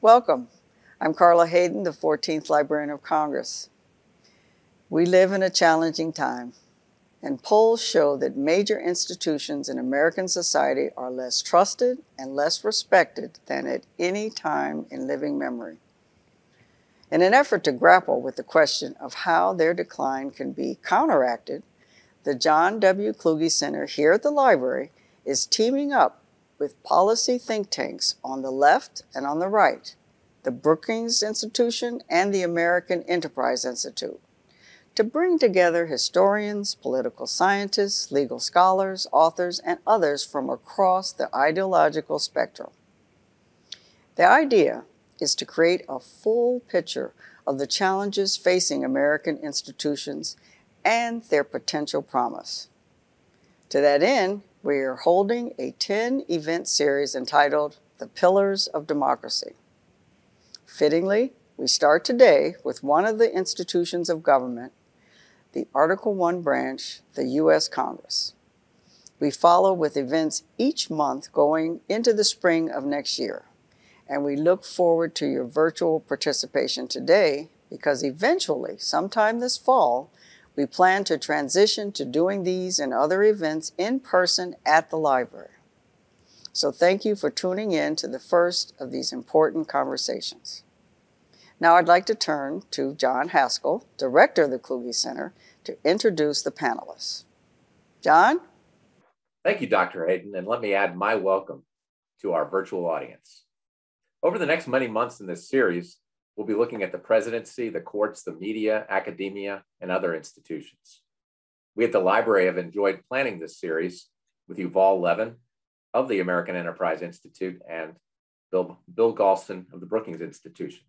Welcome. I'm Carla Hayden, the 14th Librarian of Congress. We live in a challenging time, and polls show that major institutions in American society are less trusted and less respected than at any time in living memory. In an effort to grapple with the question of how their decline can be counteracted, the John W. Kluge Center here at the library is teaming up with policy think tanks on the left and on the right, the Brookings Institution and the American Enterprise Institute, to bring together historians, political scientists, legal scholars, authors, and others from across the ideological spectrum. The idea is to create a full picture of the challenges facing American institutions and their potential promise. To that end, we are holding a 10-event series entitled The Pillars of Democracy. Fittingly, we start today with one of the institutions of government, the Article I branch, the U.S. Congress. We follow with events each month going into the spring of next year, and we look forward to your virtual participation today because eventually, sometime this fall, we plan to transition to doing these and other events in person at the library. So thank you for tuning in to the first of these important conversations. Now I'd like to turn to John Haskell, Director of the Kluge Center, to introduce the panelists. John? Thank you, Dr. Hayden, and let me add my welcome to our virtual audience. Over the next many months in this series, we'll be looking at the presidency, the courts, the media, academia, and other institutions. We at the library have enjoyed planning this series with Yuval Levin of the American Enterprise Institute and Bill Galston of the Brookings Institution.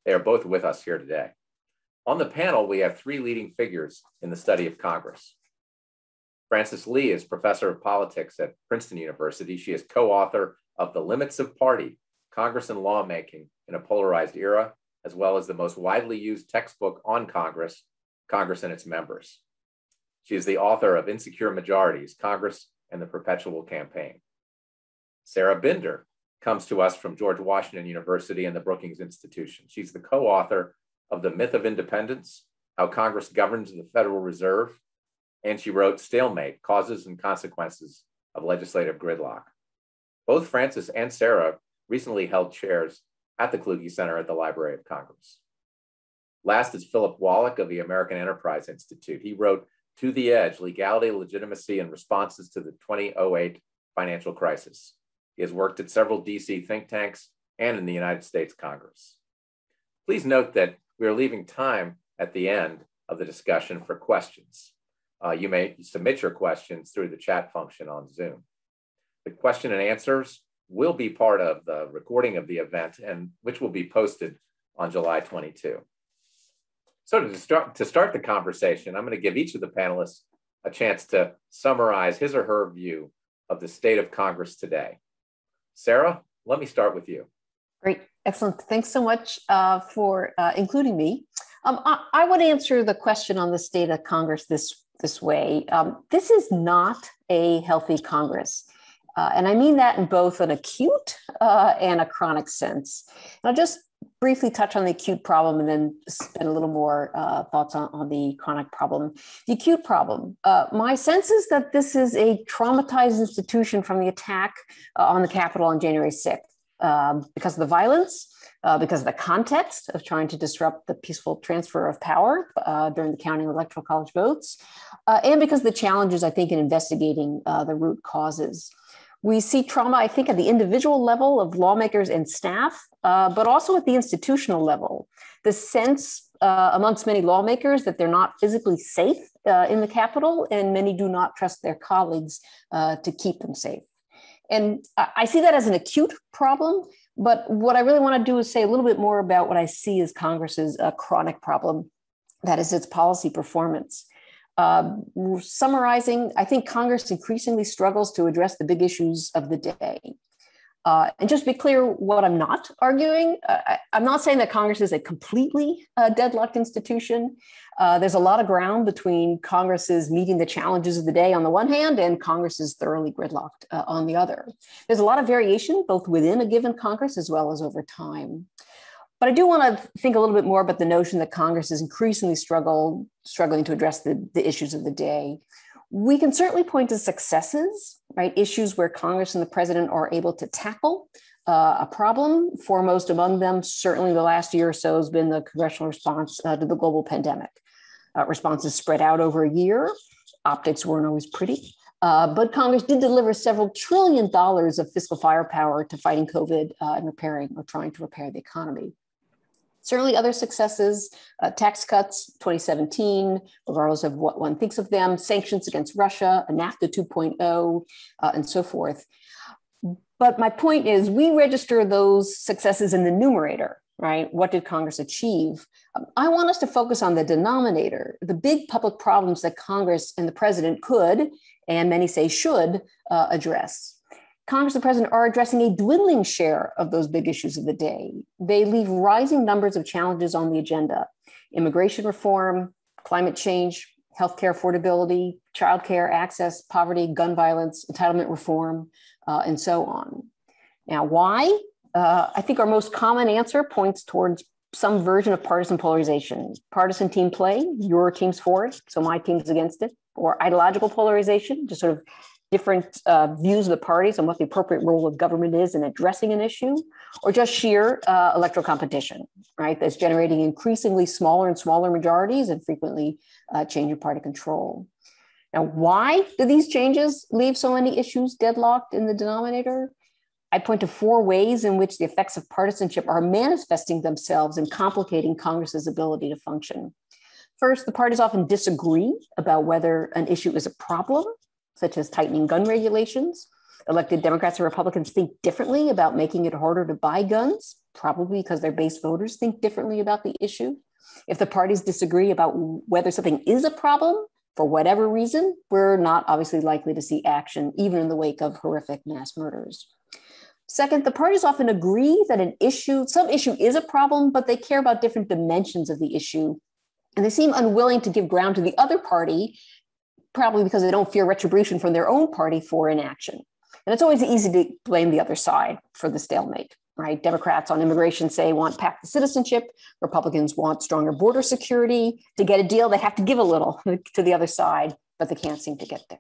They are both with us here today. On the panel, we have three leading figures in the study of Congress. Frances Lee is professor of politics at Princeton University. She is co-author of The Limits of Party, Congress and Lawmaking in a Polarized Era, as well as the most widely used textbook on Congress, Congress and its Members. She is the author of Insecure Majorities, Congress and the Perpetual Campaign. Sarah Binder comes to us from George Washington University and the Brookings Institution. She's the co-author of The Myth of Independence, How Congress Governs the Federal Reserve, and she wrote Stalemate, Causes and Consequences of Legislative Gridlock. Both Frances and Sarah recently held chairs at the Kluge Center at the Library of Congress. Last is Philip Wallach of the American Enterprise Institute. He wrote To the Edge, Legality, Legitimacy, and Responses to the 2008 Financial Crisis. He has worked at several DC think tanks and in the United States Congress. Please note that we are leaving time at the end of the discussion for questions. You may submit your questions through the chat function on Zoom. The question and answers will be part of the recording of the event, and which will be posted on July 22. So to start the conversation, I'm going to give each of the panelists a chance to summarize his or her view of the state of Congress today. Sarah, let me start with you. Great, excellent. Thanks so much for including me. I would answer the question on the state of Congress this way. This is not a healthy Congress. And I mean that in both an acute and a chronic sense. And I'll just briefly touch on the acute problem and then spend a little more thoughts on the chronic problem. The acute problem, my sense is that this is a traumatized institution from the attack on the Capitol on January 6th because of the violence, because of the context of trying to disrupt the peaceful transfer of power during the counting of electoral college votes, and because of the challenges, I think, in investigating the root causes. We see trauma, I think, at the individual level of lawmakers and staff, but also at the institutional level. The sense amongst many lawmakers that they're not physically safe in the Capitol, and many do not trust their colleagues to keep them safe. And I see that as an acute problem, but what I really want to do is say a little bit more about what I see as Congress's chronic problem, that is its policy performance. Summarizing, I think Congress increasingly struggles to address the big issues of the day. And just to be clear, what I'm not arguing, I'm not saying that Congress is a completely deadlocked institution. There's a lot of ground between Congress's meeting the challenges of the day on the one hand and Congress's thoroughly gridlocked on the other. There's a lot of variation both within a given Congress as well as over time. But I do want to think a little bit more about the notion that Congress is increasingly struggling to address the issues of the day. We can certainly point to successes, right? Issues where Congress and the president are able to tackle a problem. Foremost among them, certainly the last year or so, has been the congressional response to the global pandemic. Responses spread out over a year. Optics weren't always pretty. But Congress did deliver several $1 trillion of fiscal firepower to fighting COVID and repairing or trying to repair the economy. Certainly other successes, tax cuts, 2017, regardless of what one thinks of them, sanctions against Russia, a NAFTA 2.0, and so forth. But my point is we register those successes in the numerator, right? What did Congress achieve? I want us to focus on the denominator, the big public problems that Congress and the president could, and many say should, address. Congress and the president are addressing a dwindling share of those big issues of the day. They leave rising numbers of challenges on the agenda: immigration reform, climate change, healthcare affordability, childcare access, poverty, gun violence, entitlement reform, and so on. Now, why? I think our most common answer points towards some version of partisan polarization. Partisan team play, your team's for it, so my team's against it, or ideological polarization, just sort of different views of the parties on what the appropriate role of government is in addressing an issue, or just sheer electoral competition, right? That's generating increasingly smaller and smaller majorities and frequently changing party control. Now, why do these changes leave so many issues deadlocked in the denominator? I point to 4 ways in which the effects of partisanship are manifesting themselves and complicating Congress's ability to function. First, the parties often disagree about whether an issue is a problem, such as tightening gun regulations. Elected Democrats and Republicans think differently about making it harder to buy guns, probably because their base voters think differently about the issue. If the parties disagree about whether something is a problem, for whatever reason, we're not obviously likely to see action, even in the wake of horrific mass murders. Second, the parties often agree that some issue is a problem, but they care about different dimensions of the issue. And they seem unwilling to give ground to the other party, probably because they don't fear retribution from their own party for inaction. And it's always easy to blame the other side for the stalemate, right? Democrats on immigration say want path to citizenship. Republicans want stronger border security. To get a deal, they have to give a little to the other side, but they can't seem to get there.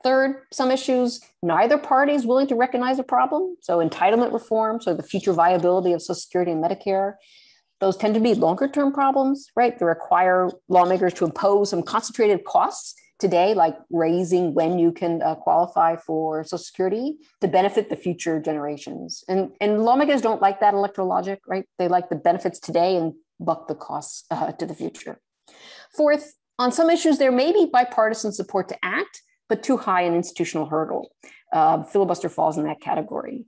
Third, some issues, neither party is willing to recognize a problem. So entitlement reform, so the future viability of Social Security and Medicare, those tend to be longer term problems, right? They require lawmakers to impose some concentrated costs today, like raising when you can qualify for Social Security to benefit the future generations. And lawmakers don't like that electoral logic, right? They like the benefits today and buck the costs to the future. Fourth, on some issues, there may be bipartisan support to act, but too high an institutional hurdle. Filibuster falls in that category.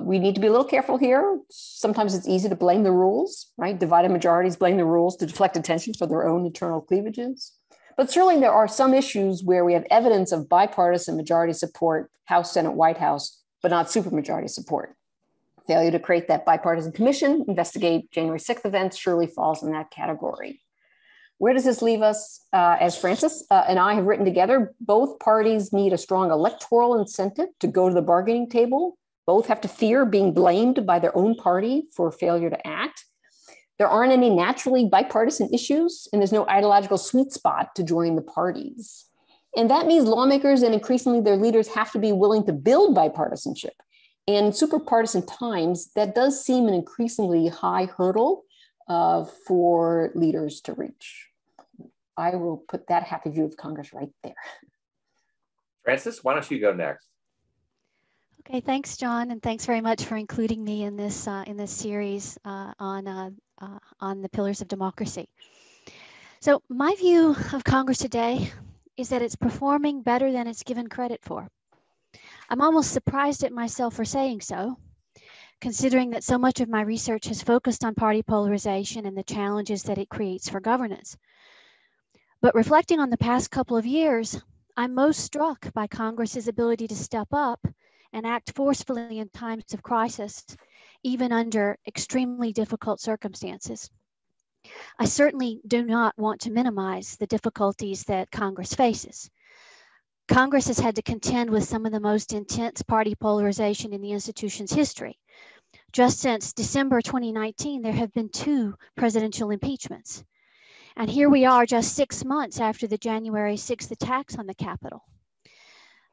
We need to be a little careful here. Sometimes it's easy to blame the rules, right? Divided majorities blame the rules to deflect attention for their own internal cleavages. But certainly there are some issues where we have evidence of bipartisan majority support, House, Senate, White House, but not supermajority support. Failure to create that bipartisan commission, investigate January 6th events surely falls in that category. Where does this leave us? As Francis and I have written together, both parties need a strong electoral incentive to go to the bargaining table. Both have to fear being blamed by their own party for failure to act. There aren't any naturally bipartisan issues, and there's no ideological sweet spot to join the parties. And that means lawmakers and increasingly their leaders have to be willing to build bipartisanship. And in super partisan times, that does seem an increasingly high hurdle for leaders to reach. I will put that happy view of Congress right there. Francis, why don't you go next? Okay, thanks, John, and thanks very much for including me in this series on the pillars of democracy. So my view of Congress today is that it's performing better than it's given credit for. I'm almost surprised at myself for saying so, considering that so much of my research has focused on party polarization and the challenges that it creates for governance. But reflecting on the past couple of years, I'm most struck by Congress's ability to step up and act forcefully in times of crisis, even under extremely difficult circumstances. I certainly do not want to minimize the difficulties that Congress faces. Congress has had to contend with some of the most intense party polarization in the institution's history. Just since December 2019, there have been 2 presidential impeachments. And here we are just 6 months after the January 6th attacks on the Capitol.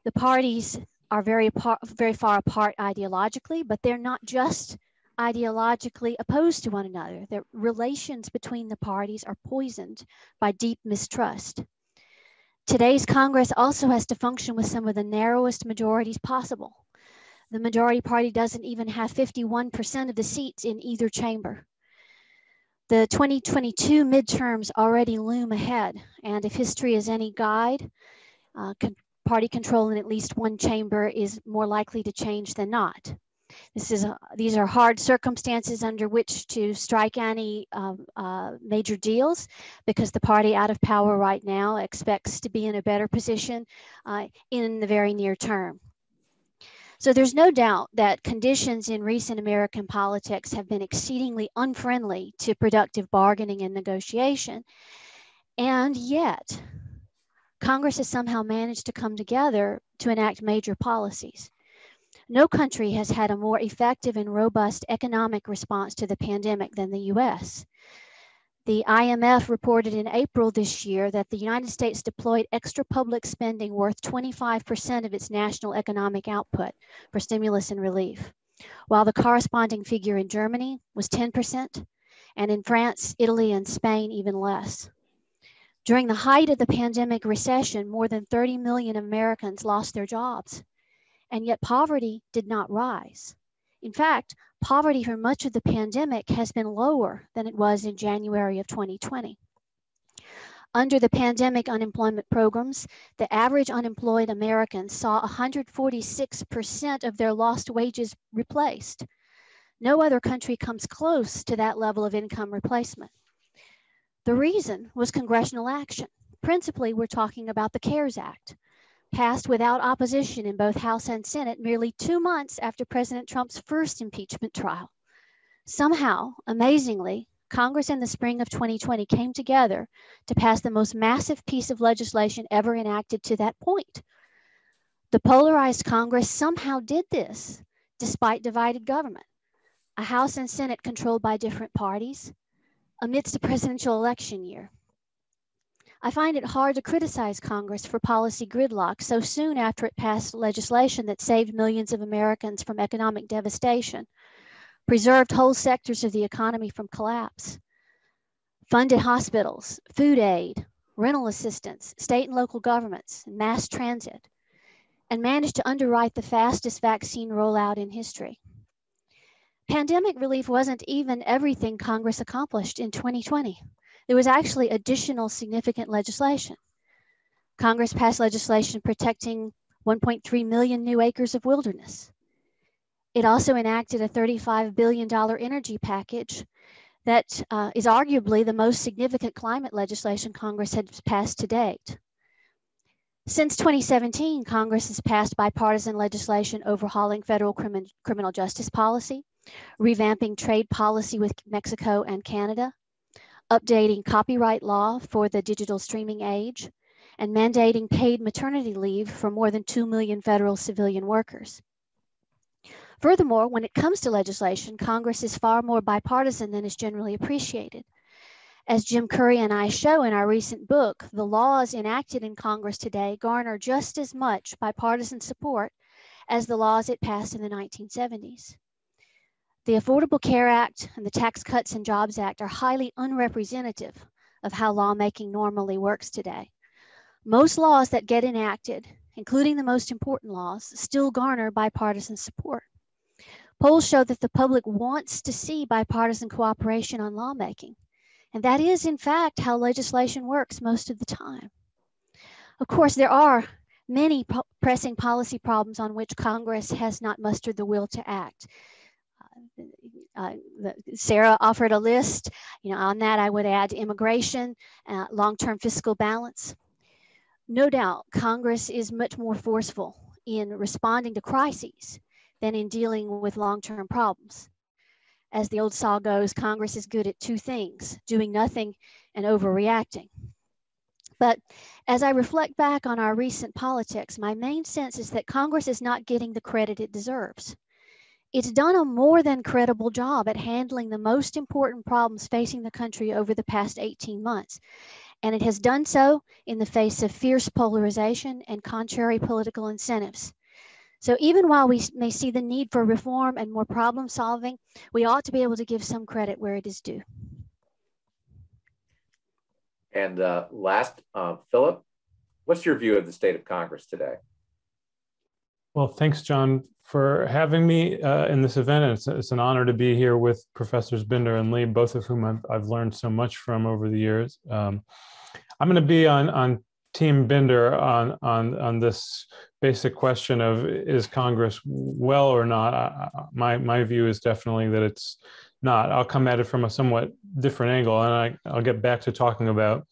The parties are very far apart ideologically, but they're not just ideologically opposed to one another. The relations between the parties are poisoned by deep mistrust. Today's Congress also has to function with some of the narrowest majorities possible. The majority party doesn't even have 51% of the seats in either chamber. The 2022 midterms already loom ahead, and if history is any guide, party control in at least one chamber is more likely to change than not. These are hard circumstances under which to strike any major deals, because the party out of power right now expects to be in a better position in the very near term. So there's no doubt that conditions in recent American politics have been exceedingly unfriendly to productive bargaining and negotiation. And yet, Congress has somehow managed to come together to enact major policies. No country has had a more effective and robust economic response to the pandemic than the US. The IMF reported in April this year that the United States deployed extra public spending worth 25% of its national economic output for stimulus and relief, while the corresponding figure in Germany was 10%, and in France, Italy, and Spain, even less. During the height of the pandemic recession, more than 30 million Americans lost their jobs, and yet poverty did not rise. In fact, poverty for much of the pandemic has been lower than it was in January of 2020. Under the pandemic unemployment programs, the average unemployed American saw 146% of their lost wages replaced. No other country comes close to that level of income replacement. The reason was congressional action. Principally, we're talking about the CARES Act, passed without opposition in both House and Senate merely 2 months after President Trump's first impeachment trial. Somehow, amazingly, Congress in the spring of 2020 came together to pass the most massive piece of legislation ever enacted to that point. The polarized Congress somehow did this despite divided government, a House and Senate controlled by different parties, amidst a presidential election year. I find it hard to criticize Congress for policy gridlock so soon after it passed legislation that saved millions of Americans from economic devastation, preserved whole sectors of the economy from collapse, funded hospitals, food aid, rental assistance, state and local governments, and mass transit, and managed to underwrite the fastest vaccine rollout in history. Pandemic relief wasn't even everything Congress accomplished in 2020. There was actually additional significant legislation. Congress passed legislation protecting 1.3 million new acres of wilderness. It also enacted a $35 billion energy package that is arguably the most significant climate legislation Congress has passed to date. Since 2017, Congress has passed bipartisan legislation overhauling federal criminal justice policy, revamping trade policy with Mexico and Canada, updating copyright law for the digital streaming age, and mandating paid maternity leave for more than 2 million federal civilian workers. Furthermore, when it comes to legislation, Congress is far more bipartisan than is generally appreciated. As Jim Curry and I show in our recent book, the laws enacted in Congress today garner just as much bipartisan support as the laws it passed in the 1970s. The Affordable Care Act and the Tax Cuts and Jobs Act are highly unrepresentative of how lawmaking normally works today. Most laws that get enacted, including the most important laws, still garner bipartisan support. Polls show that the public wants to see bipartisan cooperation on lawmaking, and that is, in fact, how legislation works most of the time. Of course, there are many pressing policy problems on which Congress has not mustered the will to act. Sarah offered a list. On that I would add immigration, long-term fiscal balance. No doubt, Congress is much more forceful in responding to crises than in dealing with long-term problems. As the old saw goes, Congress is good at two things: doing nothing and overreacting. But as I reflect back on our recent politics, my main sense is that Congress is not getting the credit it deserves. It's done a more than credible job at handling the most important problems facing the country over the past 18 months. And it has done so in the face of fierce polarization and contrary political incentives. So even while we may see the need for reform and more problem solving, we ought to be able to give some credit where it is due. And last, Philip, what's your view of the state of Congress today? Well, thanks, John, for having me in this event. It's an honor to be here with Professors Binder and Lee, both of whom I've learned so much from over the years. I'm going to be on Team Binder on this basic question of, is Congress well or not? My view is definitely that it's not. I'll come at it from a somewhat different angle, and I'll get back to talking about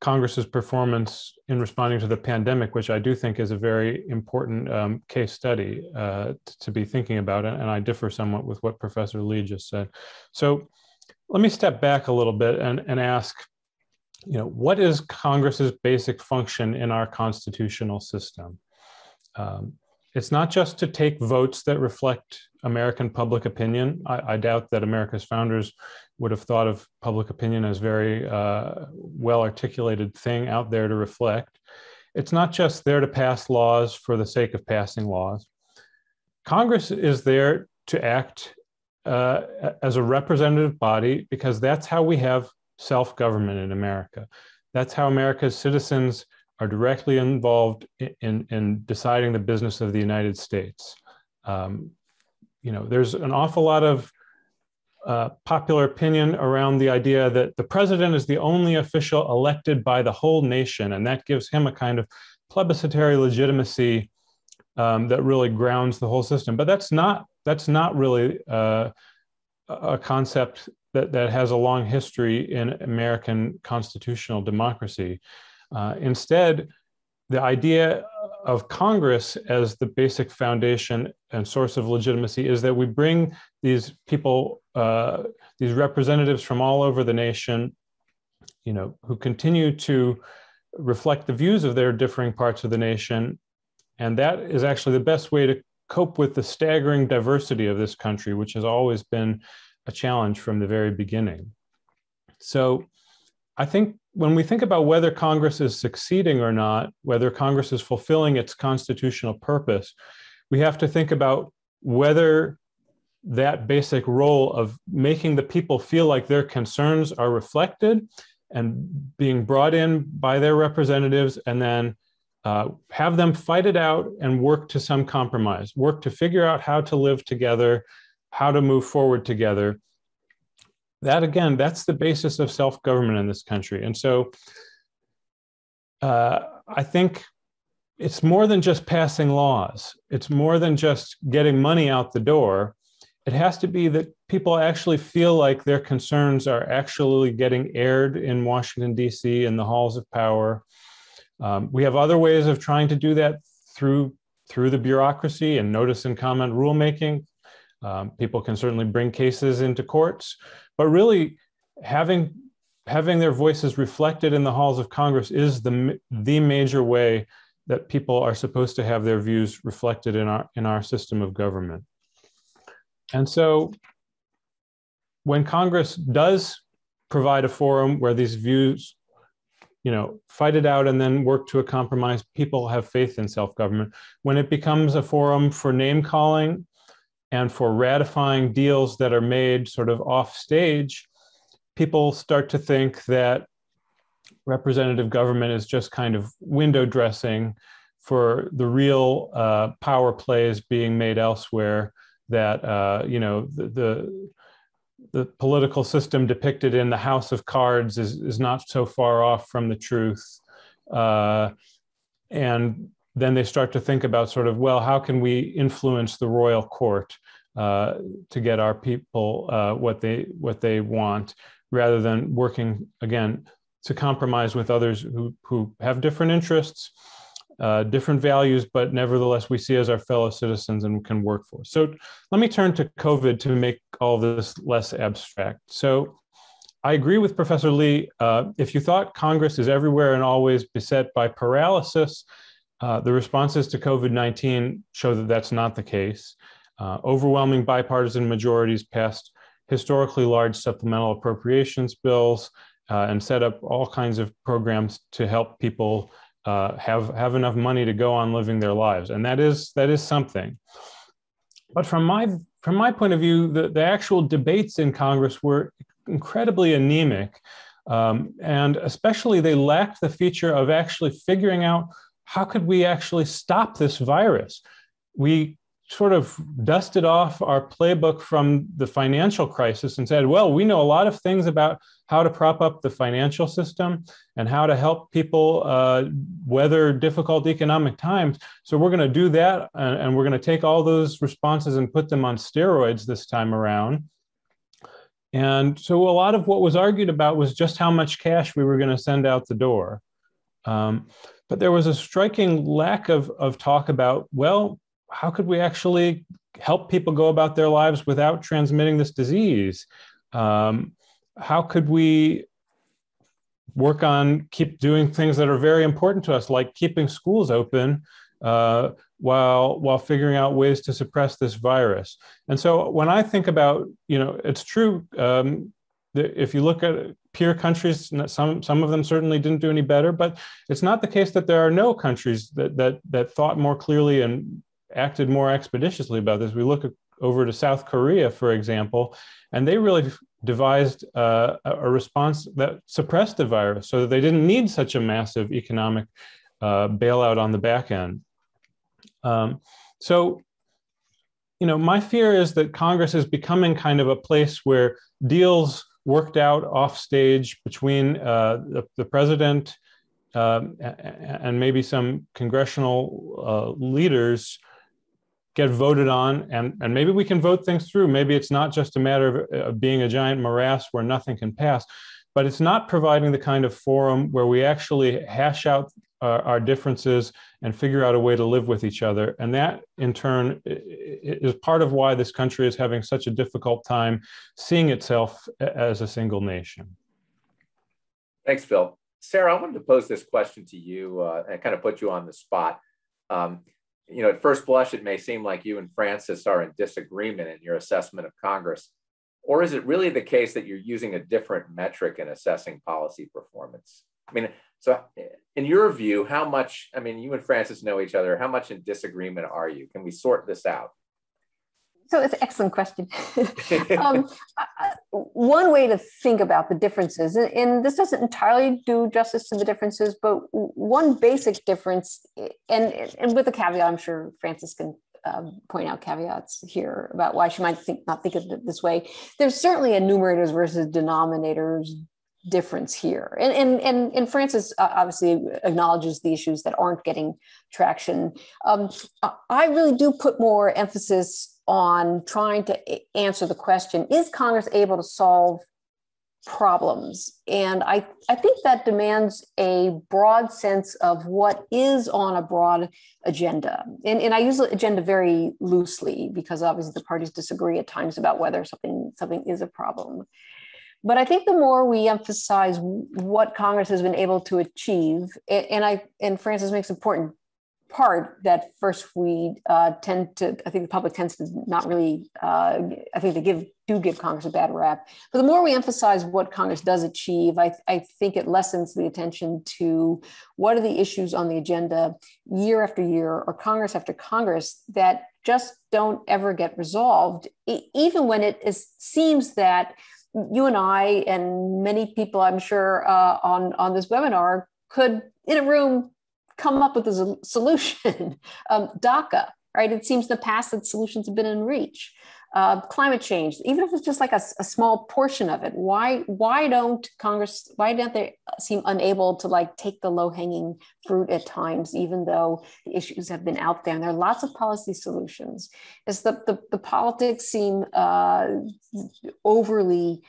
Congress's performance in responding to the pandemic, which I do think is a very important case study to be thinking about, and I differ somewhat with what Professor Lee just said. So let me step back a little bit and ask, what is Congress's basic function in our constitutional system? It's not just to take votes that reflect American public opinion. I doubt that America's founders would have thought of public opinion as very well-articulated thing out there to reflect. It's not just there to pass laws for the sake of passing laws. Congress is there to act as a representative body because that's how we have self-government in America. That's how America's citizens are directly involved in deciding the business of the United States. There's an awful lot of popular opinion around the idea that the president is the only official elected by the whole nation, and that gives him a kind of plebiscitary legitimacy that really grounds the whole system. But that's not really a concept that has a long history in American constitutional democracy. Instead, the idea of Congress as the basic foundation and source of legitimacy is that we bring these people, these representatives from all over the nation, who continue to reflect the views of their differing parts of the nation. And that is actually the best way to cope with the staggering diversity of this country, which has always been a challenge from the very beginning. So I think when we think about whether Congress is succeeding or not, whether Congress is fulfilling its constitutional purpose, we have to think about whether that basic role of making the people feel like their concerns are reflected and being brought in by their representatives, and then have them fight it out and work to some compromise, work to figure out how to live together, how to move forward together. That, again, that's the basis of self-government in this country. And so I think it's more than just passing laws. It's more than just getting money out the door. It has to be that people actually feel like their concerns are actually getting aired in Washington, D.C., in the halls of power. We have other ways of trying to do that through the bureaucracy and notice and comment rulemaking. People can certainly bring cases into courts, but really having their voices reflected in the halls of Congress is the major way that people are supposed to have their views reflected in our system of government. And so when Congress does provide a forum where these views, fight it out and then work to a compromise, people have faith in self-government. When it becomes a forum for name calling and for ratifying deals that are made sort of off stage, people start to think that representative government is just kind of window dressing for the real power plays being made elsewhere, that the political system depicted in the House of Cards is not so far off from the truth. And then they start to think about sort of, well, how can we influence the royal court to get our people what they want, rather than working, again, to compromise with others who have different interests, different values, but nevertheless we see as our fellow citizens and can work for. So let me turn to COVID to make all this less abstract. So I agree with Professor Lee. If you thought Congress is everywhere and always beset by paralysis, the responses to COVID-19 show that that's not the case. Overwhelming bipartisan majorities passed historically large supplemental appropriations bills and set up all kinds of programs to help people have enough money to go on living their lives, and that is something. But from my point of view, the actual debates in Congress were incredibly anemic, and especially they lacked the feature of actually figuring out how could we actually stop this virus. We sort of dusted off our playbook from the financial crisis and said, well, we know a lot of things about how to prop up the financial system and how to help people weather difficult economic times. So we're going to do that, and we're going to take all those responses and put them on steroids this time around. And so a lot of what was argued about was just how much cash we were going to send out the door. But there was a striking lack of talk about, well, how could we actually help people go about their lives without transmitting this disease? How could we work on keep doing things that are very important to us, like keeping schools open while figuring out ways to suppress this virus? And so when I think about, it's true, if you look at peer countries, some of them certainly didn't do any better, but it's not the case that there are no countries that thought more clearly and acted more expeditiously about this. We look over to South Korea, for example, and they really devised a response that suppressed the virus so that they didn't need such a massive economic bailout on the back end. So, my fear is that Congress is becoming kind of a place where deals worked out off stage between the president and maybe some congressional leaders get voted on, and maybe we can vote things through. Maybe it's not just a matter of being a giant morass where nothing can pass, but it's not providing the kind of forum where we actually hash out our differences and figure out a way to live with each other. And that, in turn, is part of why this country is having such a difficult time seeing itself as a single nation. Thanks, Phil. Sarah, I wanted to pose this question to you and kind of put you on the spot. At first blush, it may seem like you and Francis are in disagreement in your assessment of Congress. Or is it really the case that you're using a different metric in assessing policy performance? So in your view, how much, you and Francis know each other, how much in disagreement are you? Can we sort this out? So it's an excellent question. One way to think about the differences, and this doesn't entirely do justice to the differences, but one basic difference, and with a caveat, I'm sure Francis can point out caveats here about why she might not think of it this way. There's certainly a numerators versus denominators difference here. And Francis obviously acknowledges the issues that aren't getting traction. I really do put more emphasis on trying to answer the question, is Congress able to solve problems? And I think that demands a broad sense of what is on a broad agenda. And I use the agenda very loosely because obviously the parties disagree at times about whether something is a problem. But I think the more we emphasize what Congress has been able to achieve, and Francis makes an important part that first we tend to, I think the public tends to not really, I think they do give Congress a bad rap. But the more we emphasize what Congress does achieve, I think it lessens the attention to what are the issues on the agenda year after year or Congress after Congress that just don't ever get resolved, even when seems that you and I and many people, I'm sure, on this webinar could, in a room, come up with a solution. DACA, right? It seems in the past that solutions have been in reach. Climate change, even if it's just like a small portion of it, why don't they seem unable to take the low-hanging fruit at times, even though the issues have been out there? And there are lots of policy solutions. Is the politics seem overly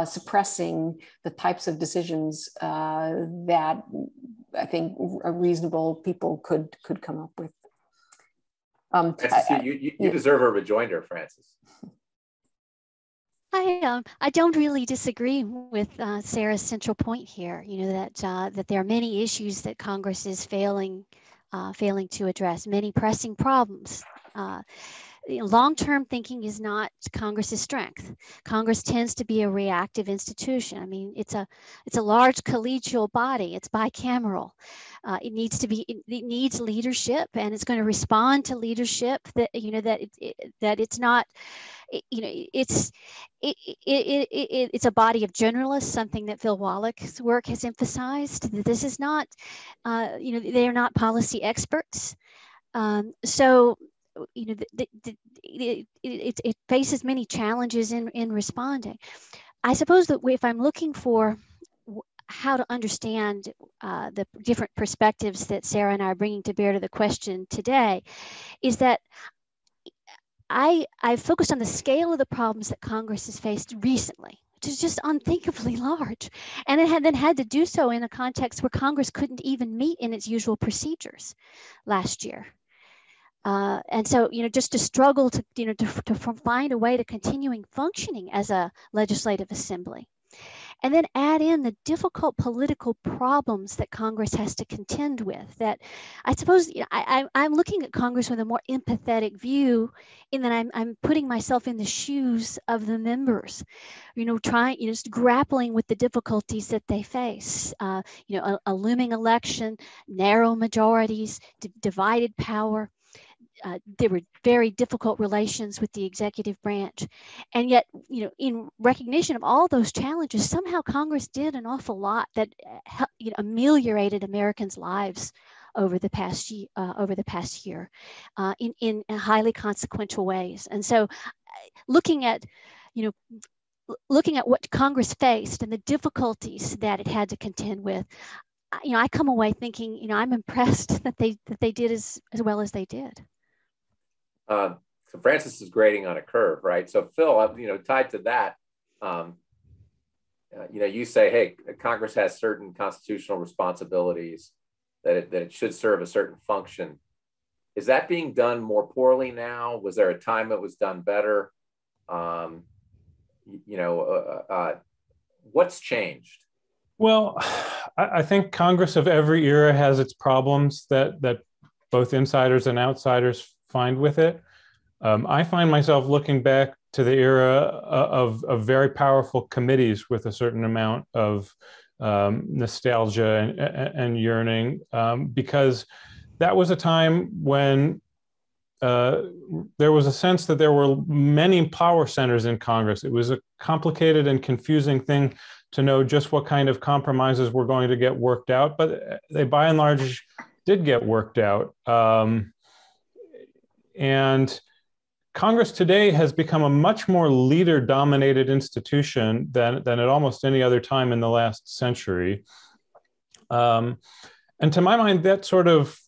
suppressing the types of decisions that I think reasonable people could come up with. Frances, you deserve a rejoinder, Frances. I don't really disagree with Sarah's central point here. You know that there are many issues that Congress is failing to address, many pressing problems. Long-term thinking is not Congress's strength. Congress tends to be a reactive institution. I mean, it's a large collegial body. It's bicameral. It needs leadership, and it's going to respond to leadership that it's not. It's a body of generalists, something that Phil Wallach's work has emphasized. This is not, they are not policy experts. So it faces many challenges in responding. I suppose that if I'm looking for how to understand the different perspectives that Sarah and I are bringing to bear to the question today, is that I focused on the scale of the problems that Congress has faced recently, which is just unthinkably large. And it had to do so in a context where Congress couldn't even meet in its usual procedures last year. And so, just to struggle to find a way to continuing functioning as a legislative assembly. And then add in the difficult political problems that Congress has to contend with. That I suppose I'm looking at Congress with a more empathetic view, in that I'm putting myself in the shoes of the members, just grappling with the difficulties that they face. A looming election, narrow majorities, divided power. There were very difficult relations with the executive branch. And yet, in recognition of all those challenges, somehow Congress did an awful lot that ameliorated Americans' lives over the past year in highly consequential ways. And so looking at what Congress faced and the difficulties that it had to contend with, I come away thinking, I'm impressed that they did as well as they did. So Frances is grading on a curve, right? So Phil, tied to that, you say, hey, Congress has certain constitutional responsibilities that it should serve a certain function. Is that being done more poorly now? Was there a time it was done better? What's changed? Well, I think Congress of every era has its problems that both insiders and outsiders find with it. I find myself looking back to the era of very powerful committees with a certain amount of nostalgia and yearning, because that was a time when there was a sense that there were many power centers in Congress. It was a complicated and confusing thing to know just what kind of compromises were going to get worked out, but they by and large did get worked out. And Congress today has become a much more leader-dominated institution than at almost any other time in the last century. And to my mind, that sort of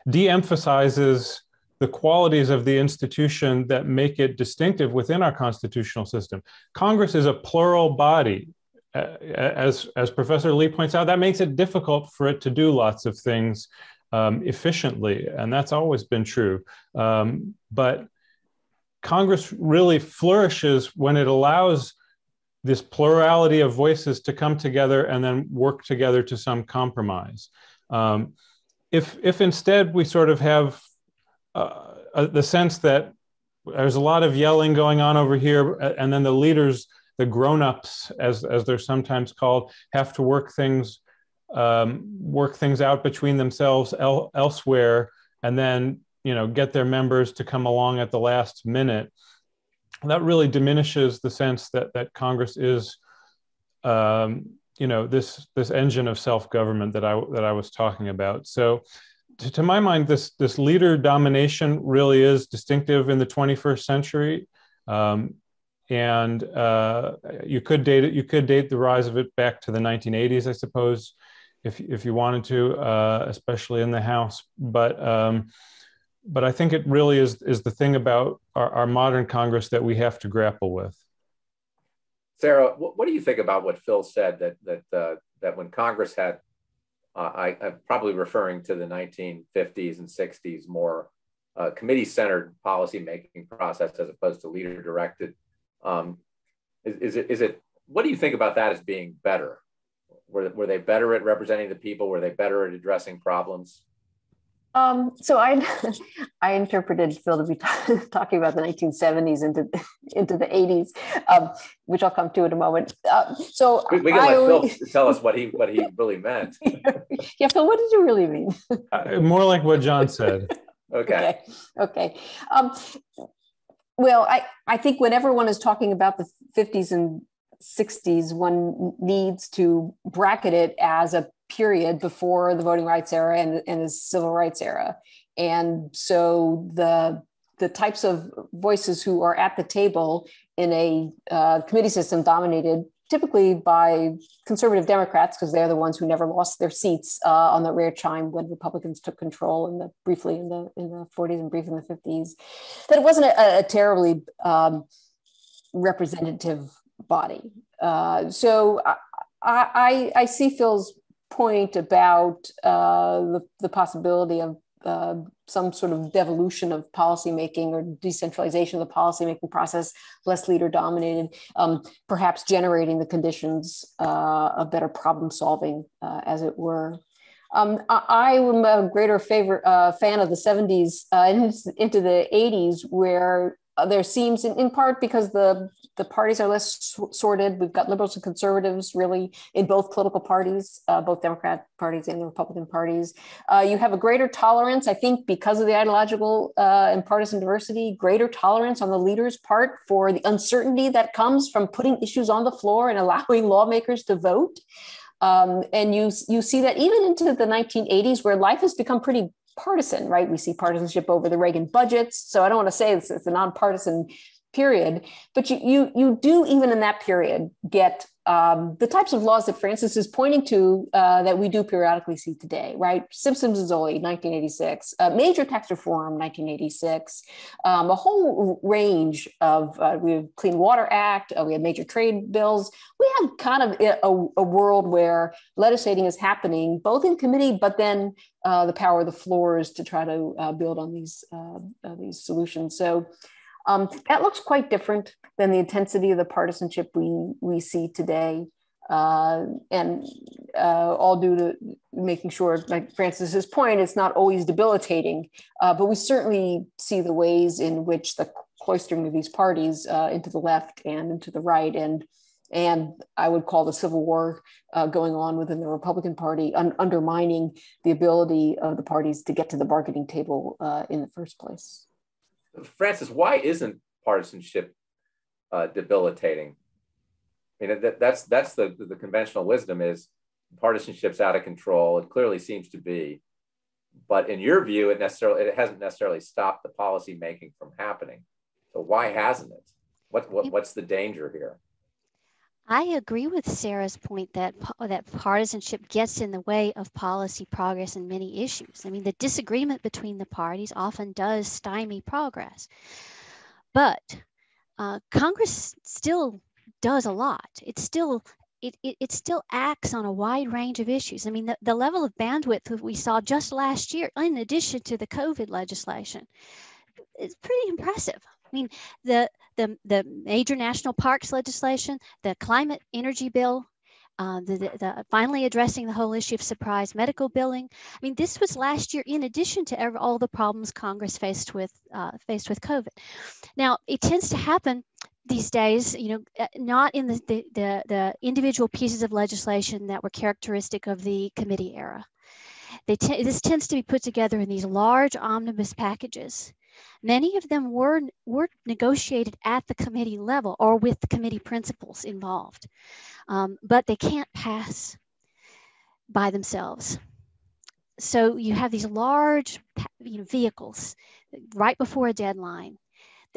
de-emphasizes the qualities of the institution that make it distinctive within our constitutional system. Congress is a plural body. As Professor Lee points out, that makes it difficult for it to do lots of things efficiently, and that's always been true. But Congress really flourishes when it allows this plurality of voices to come together and then work together to some compromise. If instead we sort of have the sense that there's a lot of yelling going on over here, and then the leaders, the grown-ups, as they're sometimes called, have to work things out between themselves elsewhere, and then get their members to come along at the last minute. That really diminishes the sense that Congress is, this engine of self-government that I was talking about. So, to my mind, this leader domination really is distinctive in the 21st century, and you could date the rise of it back to the 1980s, I suppose, if you wanted to, especially in the House. But I think it really is the thing about our modern Congress that we have to grapple with. Sarah, what do you think about what Phil said, that when Congress had I'm probably referring to the 1950s and 60s, more committee-centered policy-making process as opposed to leader-directed. Is it? What do you think about that as being better? Were they better at representing the people? Were they better at addressing problems? So I interpreted Phil to be talking about the 1970s into the 80s, which I'll come to in a moment. So we can let Phil tell us what he really meant. Yeah, Phil, what did you really mean? More like what John said. Okay. Well, I think when everyone is talking about the 50s and 60s, one needs to bracket it as a period before the voting rights era and the civil rights era. And so the types of voices who are at the table in a committee system dominated typically by conservative Democrats, because they're the ones who never lost their seats on the rare time when Republicans took control briefly in the 40s and briefly in the 50s, that it wasn't a terribly representative body. So I see Phil's point about the possibility of some sort of devolution of policymaking or decentralization of the policymaking process, less leader dominated, perhaps generating the conditions of better problem solving, as it were. I am a greater fan of the 70s into the 80s, where there seems, in part because the parties are less sorted. We've got liberals and conservatives really in both political parties, both Democrat parties and the Republican parties. You have a greater tolerance, I think, because of the ideological and partisan diversity, greater tolerance on the leader's part for the uncertainty that comes from putting issues on the floor and allowing lawmakers to vote. And you see that even into the 1980s, where life has become pretty partisan, right? We see partisanship over the Reagan budgets. So I don't want to say it's a nonpartisan period, but you do, even in that period, get the types of laws that Francis is pointing to that we do periodically see today, right? Simpson-Zolli, 1986, major tax reform, 1986, a whole range of, we have Clean Water Act, we have major trade bills. We have kind of a world where legislating is happening both in committee, but then the power of the floors to try to build on these solutions. So that looks quite different than the intensity of the partisanship we see today, and all due to making sure, like Francis's point, it's not always debilitating, but we certainly see the ways in which the cloistering of these parties into the left and into the right, and I would call the civil war going on within the Republican Party, undermining the ability of the parties to get to the bargaining table in the first place. Francis, why isn't partisanship debilitating? I mean, that's the conventional wisdom is partisanship's out of control. It clearly seems to be, but in your view, it hasn't necessarily stopped the policy making from happening. So why hasn't it? What's the danger here? I agree with Sarah's point that partisanship gets in the way of policy progress in many issues. I mean, the disagreement between the parties often does stymie progress. But Congress still does a lot. It still acts on a wide range of issues. I mean, the level of bandwidth that we saw just last year, in addition to the COVID legislation, is pretty impressive. I mean, the major national parks legislation, the climate energy bill, the finally addressing the whole issue of surprise medical billing. I mean, this was last year in addition to all the problems Congress faced with COVID. Now, it tends to happen these days, not in the individual pieces of legislation that were characteristic of the committee era. This tends to be put together in these large omnibus packages. Many of them were negotiated at the committee level or with the committee principals involved, but they can't pass by themselves. So you have these large vehicles right before a deadline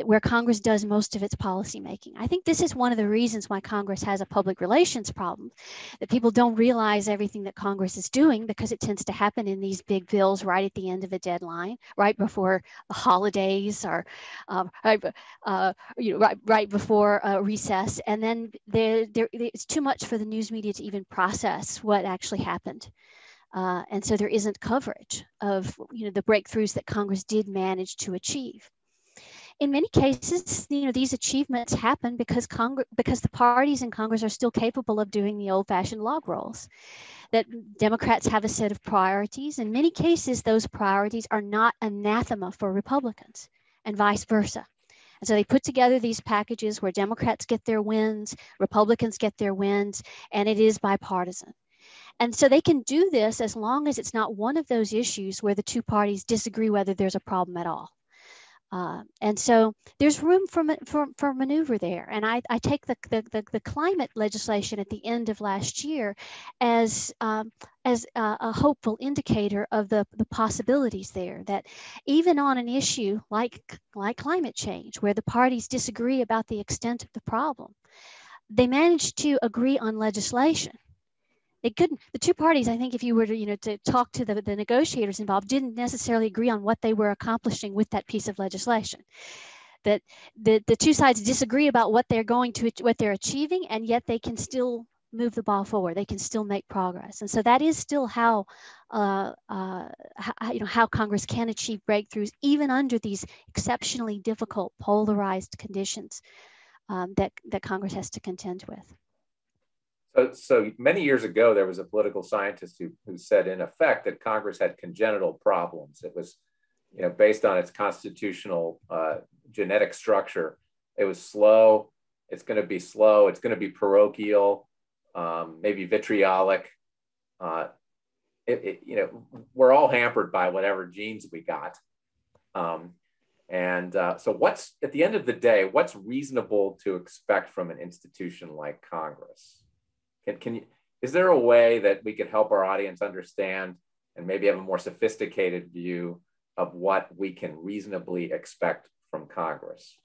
where Congress does most of its policy making. I think this is one of the reasons why Congress has a public relations problem, that people don't realize everything that Congress is doing because it tends to happen in these big bills right at the end of a deadline, right before the holidays or right before recess. And then it's too much for the news media to even process what actually happened. And so there isn't coverage of the breakthroughs that Congress did manage to achieve. In many cases, these achievements happen because the parties in Congress are still capable of doing the old-fashioned log rolls. That Democrats have a set of priorities. In many cases, those priorities are not anathema for Republicans, and vice versa. And so they put together these packages where Democrats get their wins, Republicans get their wins, and it is bipartisan. And so they can do this as long as it's not one of those issues where the two parties disagree whether there's a problem at all. And so there's room for maneuver there. And I take the climate legislation at the end of last year as a hopeful indicator of the possibilities there, that even on an issue like climate change, where the parties disagree about the extent of the problem, they managed to agree on legislation. The two parties, I think, if you were to talk to the negotiators involved, didn't necessarily agree on what they were accomplishing with that piece of legislation. That the two sides disagree about what they're achieving, and yet they can still move the ball forward. They can still make progress. And so that is still how Congress can achieve breakthroughs, even under these exceptionally difficult, polarized conditions that Congress has to contend with. So many years ago, there was a political scientist who said, in effect, that Congress had congenital problems. It was, based on its constitutional genetic structure. It was slow. It's going to be slow. It's going to be parochial, maybe vitriolic. We're all hampered by whatever genes we got. So what's, at the end of the day, what's reasonable to expect from an institution like Congress? Is there a way that we could help our audience understand and maybe have a more sophisticated view of what we can reasonably expect from Congress?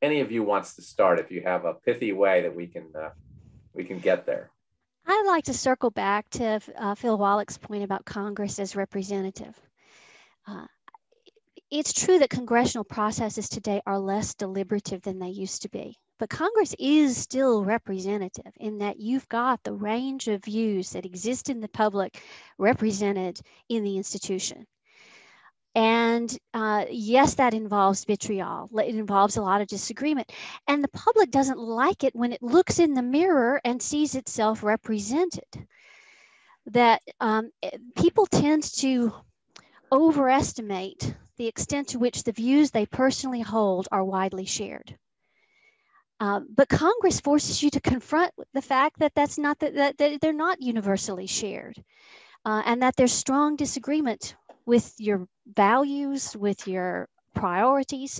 Any of you wants to start if you have a pithy way that we can get there? I'd like to circle back to Phil Wallach's point about Congress as representative. It's true that congressional processes today are less deliberative than they used to be. But Congress is still representative in that you've got the range of views that exist in the public represented in the institution. And yes, that involves vitriol. It involves a lot of disagreement. And the public doesn't like it when it looks in the mirror and sees itself represented. That people tend to overestimate the extent to which the views they personally hold are widely shared. But Congress forces you to confront the fact that that they're not universally shared, and that there's strong disagreement with your values, with your priorities,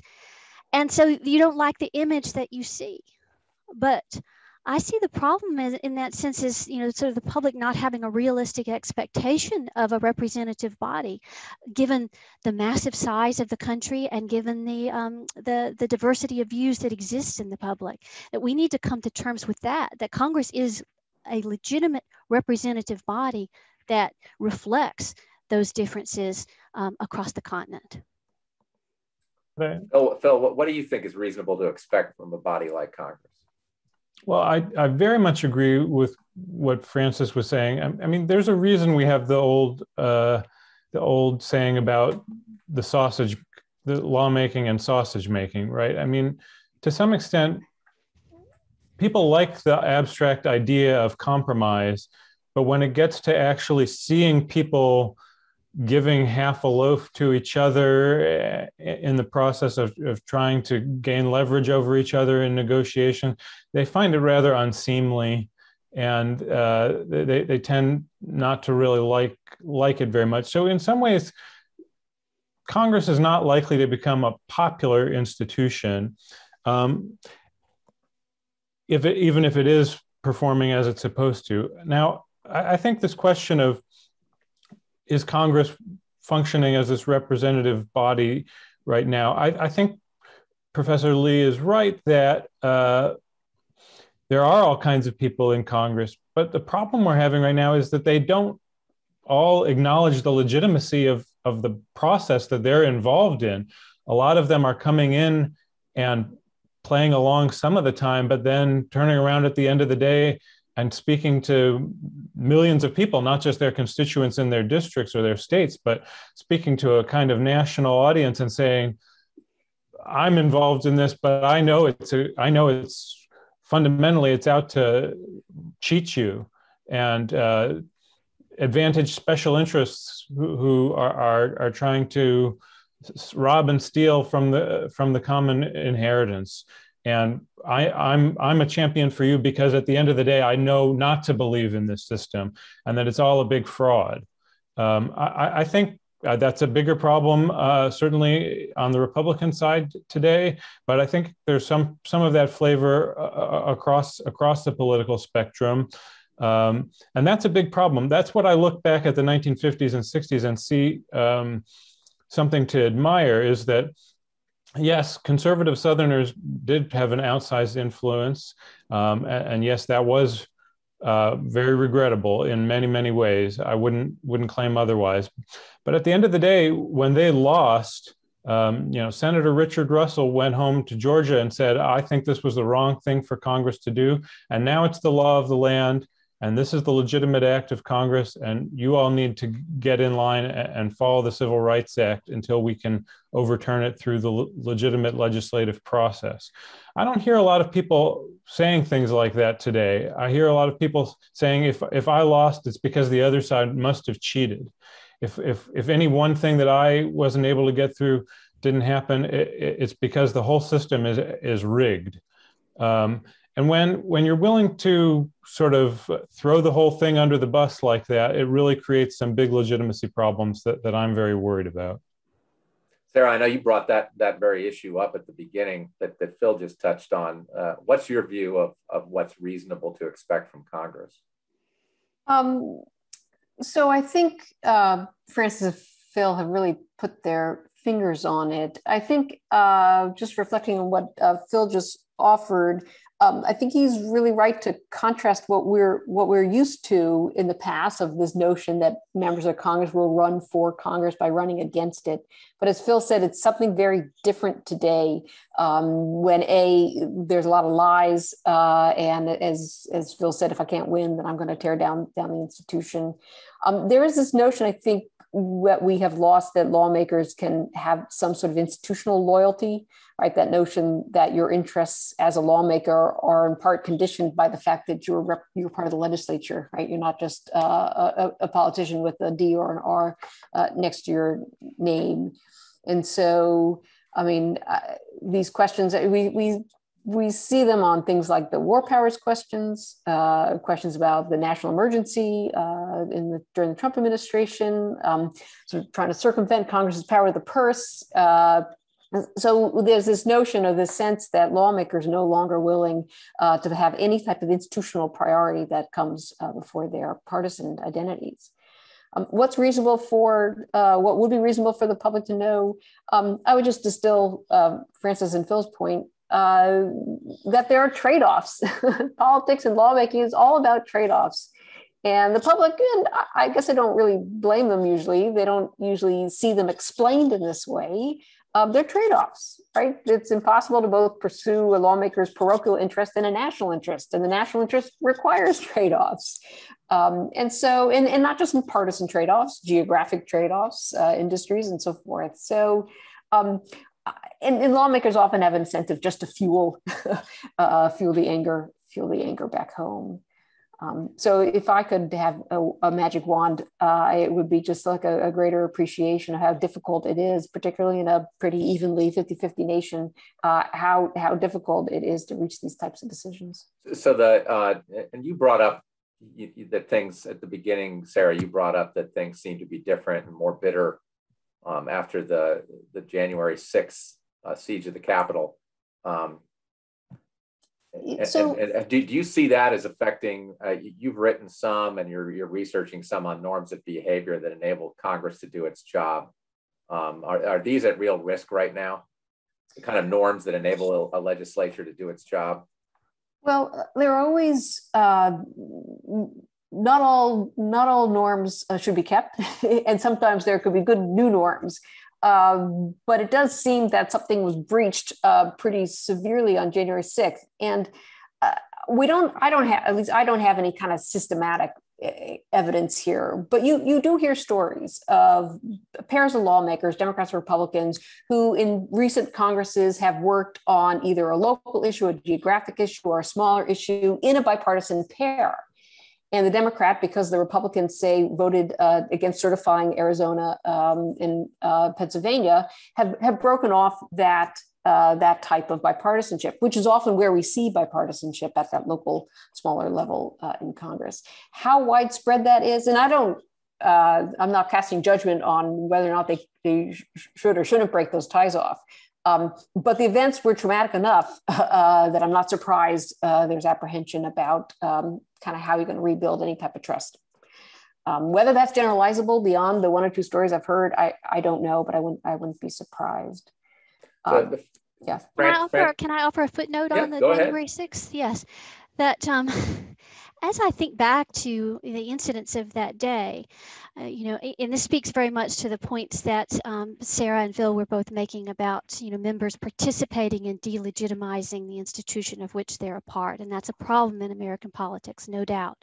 and so you don't like the image that you see. But I see the problem in that sense is, sort of the public not having a realistic expectation of a representative body, given the massive size of the country and given the diversity of views that exists in the public. That we need to come to terms with that Congress is a legitimate representative body that reflects those differences across the continent. Phil, what do you think is reasonable to expect from a body like Congress? Well, I very much agree with what Francis was saying. I mean, there's a reason we have the old saying about the lawmaking and sausage making, right? I mean, to some extent, people like the abstract idea of compromise, but when it gets to actually seeing people giving half a loaf to each other in the process of trying to gain leverage over each other in negotiation, they find it rather unseemly, and they tend not to really like it very much. So in some ways, Congress is not likely to become a popular institution, even if it is performing as it's supposed to. Now, I think this question of, is Congress functioning as this representative body right now? I think Professor Lee is right that there are all kinds of people in Congress, but the problem we're having right now is that they don't all acknowledge the legitimacy of the process that they're involved in. A lot of them are coming in and playing along some of the time, but then turning around at the end of the day and speaking to millions of people, not just their constituents in their districts or their states, but speaking to a kind of national audience and saying, I'm involved in this, but I know it's fundamentally it's out to cheat you and advantage special interests who are trying to rob and steal from the common inheritance. And I'm a champion for you because at the end of the day, I know not to believe in this system and that it's all a big fraud. I think that's a bigger problem, certainly on the Republican side today. But I think there's some of that flavor across the political spectrum. And that's a big problem. That's what I look back at the 1950s and 60s and see something to admire is that, yes, conservative Southerners did have an outsized influence. And yes, that was very regrettable in many, many ways. I wouldn't claim otherwise. But at the end of the day, when they lost, Senator Richard Russell went home to Georgia and said, I think this was the wrong thing for Congress to do. And now it's the law of the land. And this is the legitimate act of Congress. And you all need to get in line and follow the Civil Rights Act until we can overturn it through the legitimate legislative process. I don't hear a lot of people saying things like that today. I hear a lot of people saying, if I lost, it's because the other side must have cheated. If any one thing that I wasn't able to get through didn't happen, it's because the whole system is rigged. And when you're willing to sort of throw the whole thing under the bus like that, it really creates some big legitimacy problems that I'm very worried about. Sarah, I know you brought that very issue up at the beginning that Phil just touched on. What's your view of what's reasonable to expect from Congress? So I think Francis and Phil have really put their fingers on it. I think just reflecting on what Phil just offered, I think he's really right to contrast what we're used to in the past of this notion that members of Congress will run for Congress by running against it. But as Phil said, it's something very different today when there's a lot of lies. And as Phil said, if I can't win, then I'm going to tear down the institution. There is this notion, I think, what we have lost, that lawmakers can have some sort of institutional loyalty, right? That notion that your interests as a lawmaker are in part conditioned by the fact that you're part of the legislature, right? You're not just a politician with a D or an R next to your name. And so, I mean, these questions, we see them on things like the war powers questions, questions about the national emergency during the Trump administration, sort of trying to circumvent Congress's power of the purse. So there's this notion of this sense that lawmakers are no longer willing to have any type of institutional priority that comes before their partisan identities. What's reasonable what would be reasonable for the public to know? I would just distill Francis and Phil's point that there are trade-offs. Politics and lawmaking is all about trade-offs. And the public, and I guess I don't really blame them usually, they don't usually see them explained in this way. They're trade-offs, right? It's impossible to both pursue a lawmaker's parochial interest and a national interest, and the national interest requires trade-offs. And so, and not just in partisan trade-offs, geographic trade-offs, industries and so forth. So, and lawmakers often have an incentive just to fuel the anger back home. So if I could have a magic wand, it would be just like a greater appreciation of how difficult it is, particularly in a pretty evenly 50-50 nation, how difficult it is to reach these types of decisions. So and you brought up that things at the beginning, Sarah, you brought up that things seem to be different and more bitter after the January 6th siege of the Capitol. And do you see that as affecting, you've written some and you're researching some on norms of behavior that enable Congress to do its job. Are these at real risk right now? The kind of norms that enable a legislature to do its job? Well, there are always, not all norms should be kept. And sometimes there could be good new norms. But it does seem that something was breached pretty severely on January 6th. And at least I don't have any kind of systematic evidence here, but you do hear stories of pairs of lawmakers, Democrats or Republicans, who in recent Congresses have worked on either a local issue, a geographic issue, or a smaller issue in a bipartisan pair. And the Democrat, because the Republicans say voted against certifying Arizona and Pennsylvania, have broken off that type of bipartisanship, which is often where we see bipartisanship at that local, smaller level in Congress. How widespread that is, and I'm not casting judgment on whether or not they should or shouldn't break those ties off. But the events were traumatic enough that I'm not surprised there's apprehension about kind of how you're going to rebuild any type of trust. Whether that's generalizable beyond the one or two stories I've heard, I don't know, but I wouldn't be surprised. Yes. Can I offer a footnote on the January 6th? Yes, that as I think back to the incidents of that day, and this speaks very much to the points that Sarah and Phil were both making about, members participating in delegitimizing the institution of which they're a part. And that's a problem in American politics, no doubt.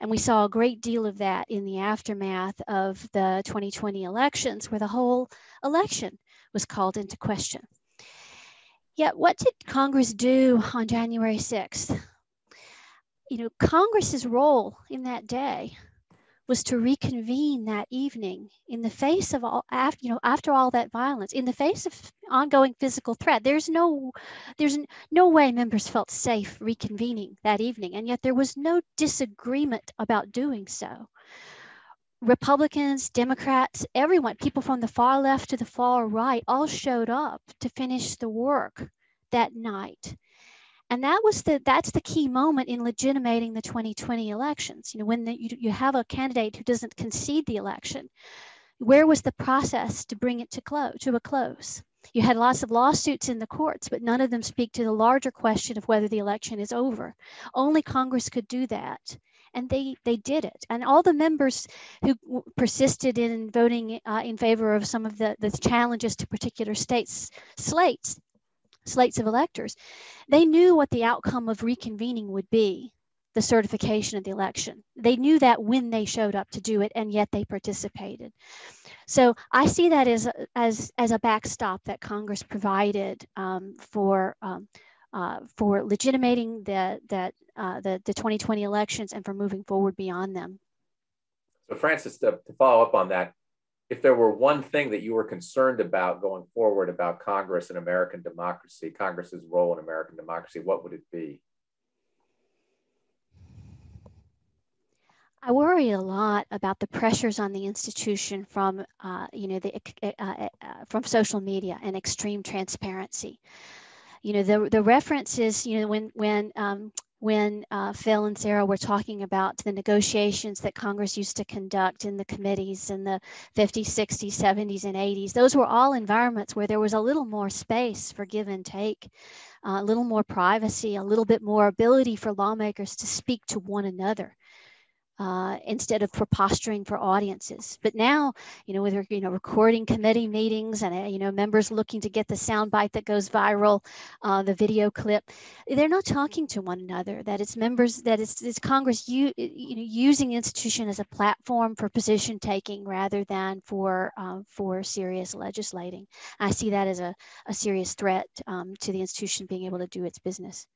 And we saw a great deal of that in the aftermath of the 2020 elections, where the whole election was called into question. Yet, what did Congress do on January 6th? Congress's role in that day was to reconvene that evening in the face of after all that violence, in the face of ongoing physical threat. There's no way members felt safe reconvening that evening, and yet there was no disagreement about doing so. Republicans, Democrats, everyone, people from the far left to the far right, all showed up to finish the work that night. And that's the key moment in legitimating the 2020 elections. When you have a candidate who doesn't concede the election, where was the process to bring it to a close? You had lots of lawsuits in the courts, but none of them speak to the larger question of whether the election is over. Only Congress could do that. And they did it. And all the members who persisted in voting in favor of some of the challenges to particular states' slates of electors, they knew what the outcome of reconvening would be, the certification of the election. They knew that when they showed up to do it, and yet they participated. So I see that as a backstop that Congress provided for legitimating the 2020 elections and for moving forward beyond them. So Frances, to follow up on that, if there were one thing that you were concerned about going forward about Congress and American democracy, Congress's role in American democracy, what would it be? I worry a lot about the pressures on the institution from, from social media and extreme transparency. The references, when Phil and Sarah were talking about the negotiations that Congress used to conduct in the committees in the 50s, 60s, 70s, and 80s, those were all environments where there was a little more space for give and take, a little more privacy, a little bit more ability for lawmakers to speak to one another. Instead of posturing for audiences. But now, with recording committee meetings and members looking to get the soundbite that goes viral, the video clip, they're not talking to one another. That it's members, that it's Congress using the institution as a platform for position taking rather than for serious legislating. I see that as a serious threat to the institution being able to do its business.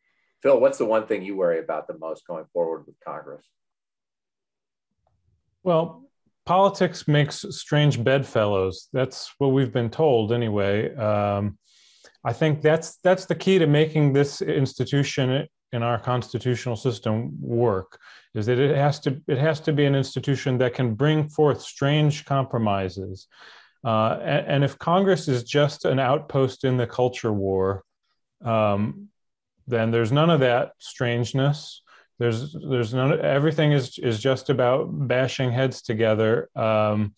Phil, what's the one thing you worry about the most going forward with Congress? Well, politics makes strange bedfellows. That's what we've been told anyway. I think that's the key to making this institution in our constitutional system work, is that it has to be an institution that can bring forth strange compromises. And if Congress is just an outpost in the culture war, then there's none of that strangeness. There's none. Everything is just about bashing heads together and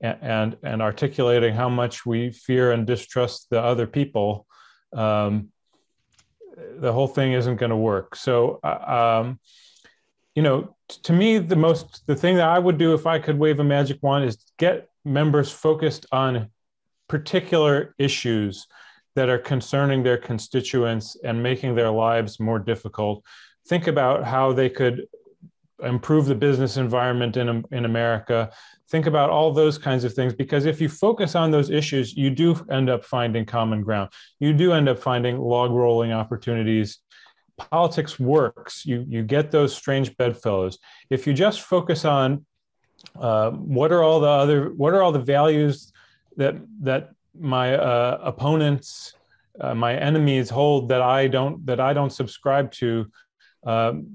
articulating how much we fear and distrust the other people. The whole thing isn't going to work. So, to me, the thing that I would do if I could wave a magic wand is get members focused on particular issues that are concerning their constituents and making their lives more difficult. think about how they could improve the business environment in America, think about all those kinds of things, because if you focus on those issues, you do end up finding common ground. You do end up finding log rolling opportunities. Politics works. You get those strange bedfellows. If you just focus on what are all the values that my opponents, my enemies hold that I don't subscribe to,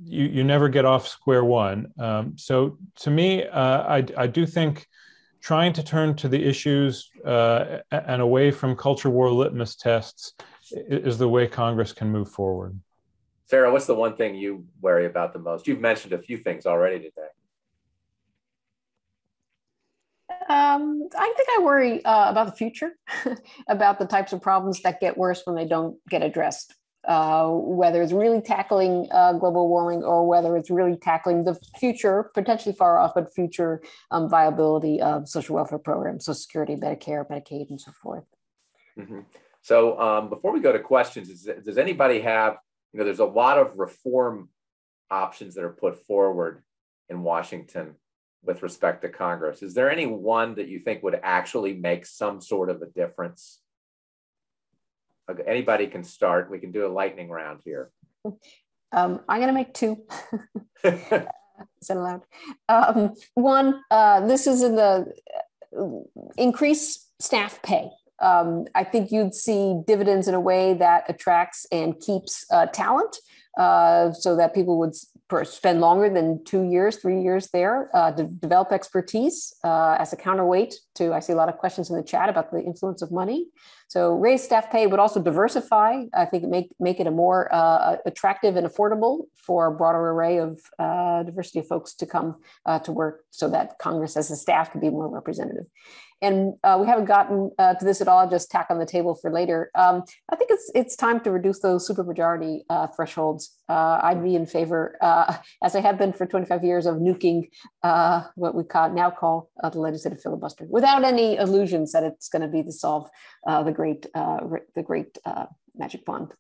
you never get off square one. So to me, I do think trying to turn to the issues and away from culture war litmus tests is the way Congress can move forward. Sarah, what's the one thing you worry about the most? You've mentioned a few things already today. I think I worry about the future, about the types of problems that get worse when they don't get addressed. Whether it's really tackling global warming or whether it's really tackling the future, potentially far off, but future viability of social welfare programs, Social Security, Medicare, Medicaid, and so forth. Mm-hmm. So before we go to questions, does anybody have, there's a lot of reform options that are put forward in Washington with respect to Congress. Is there any one that you think would actually make some sort of a difference? Anybody can start. We can do a lightning round here. I'm going to make two. Is that allowed? One, this is in the increase staff pay. I think you'd see dividends in a way that attracts and keeps talent, so that people would spend longer than 2 years, 3 years there to develop expertise as a counterweight to, I see a lot of questions in the chat about the influence of money. So raise staff pay would also diversify. I think make it a more attractive and affordable for a broader array of diversity of folks to come to work, so that Congress as a staff could be more representative. And we haven't gotten to this at all. I'll just tack on the table for later. I think it's time to reduce those supermajority thresholds. I'd be in favor, as I have been for 25 years, of nuking what we now call the legislative filibuster, without any illusions that it's going to be to solve the great magic wand.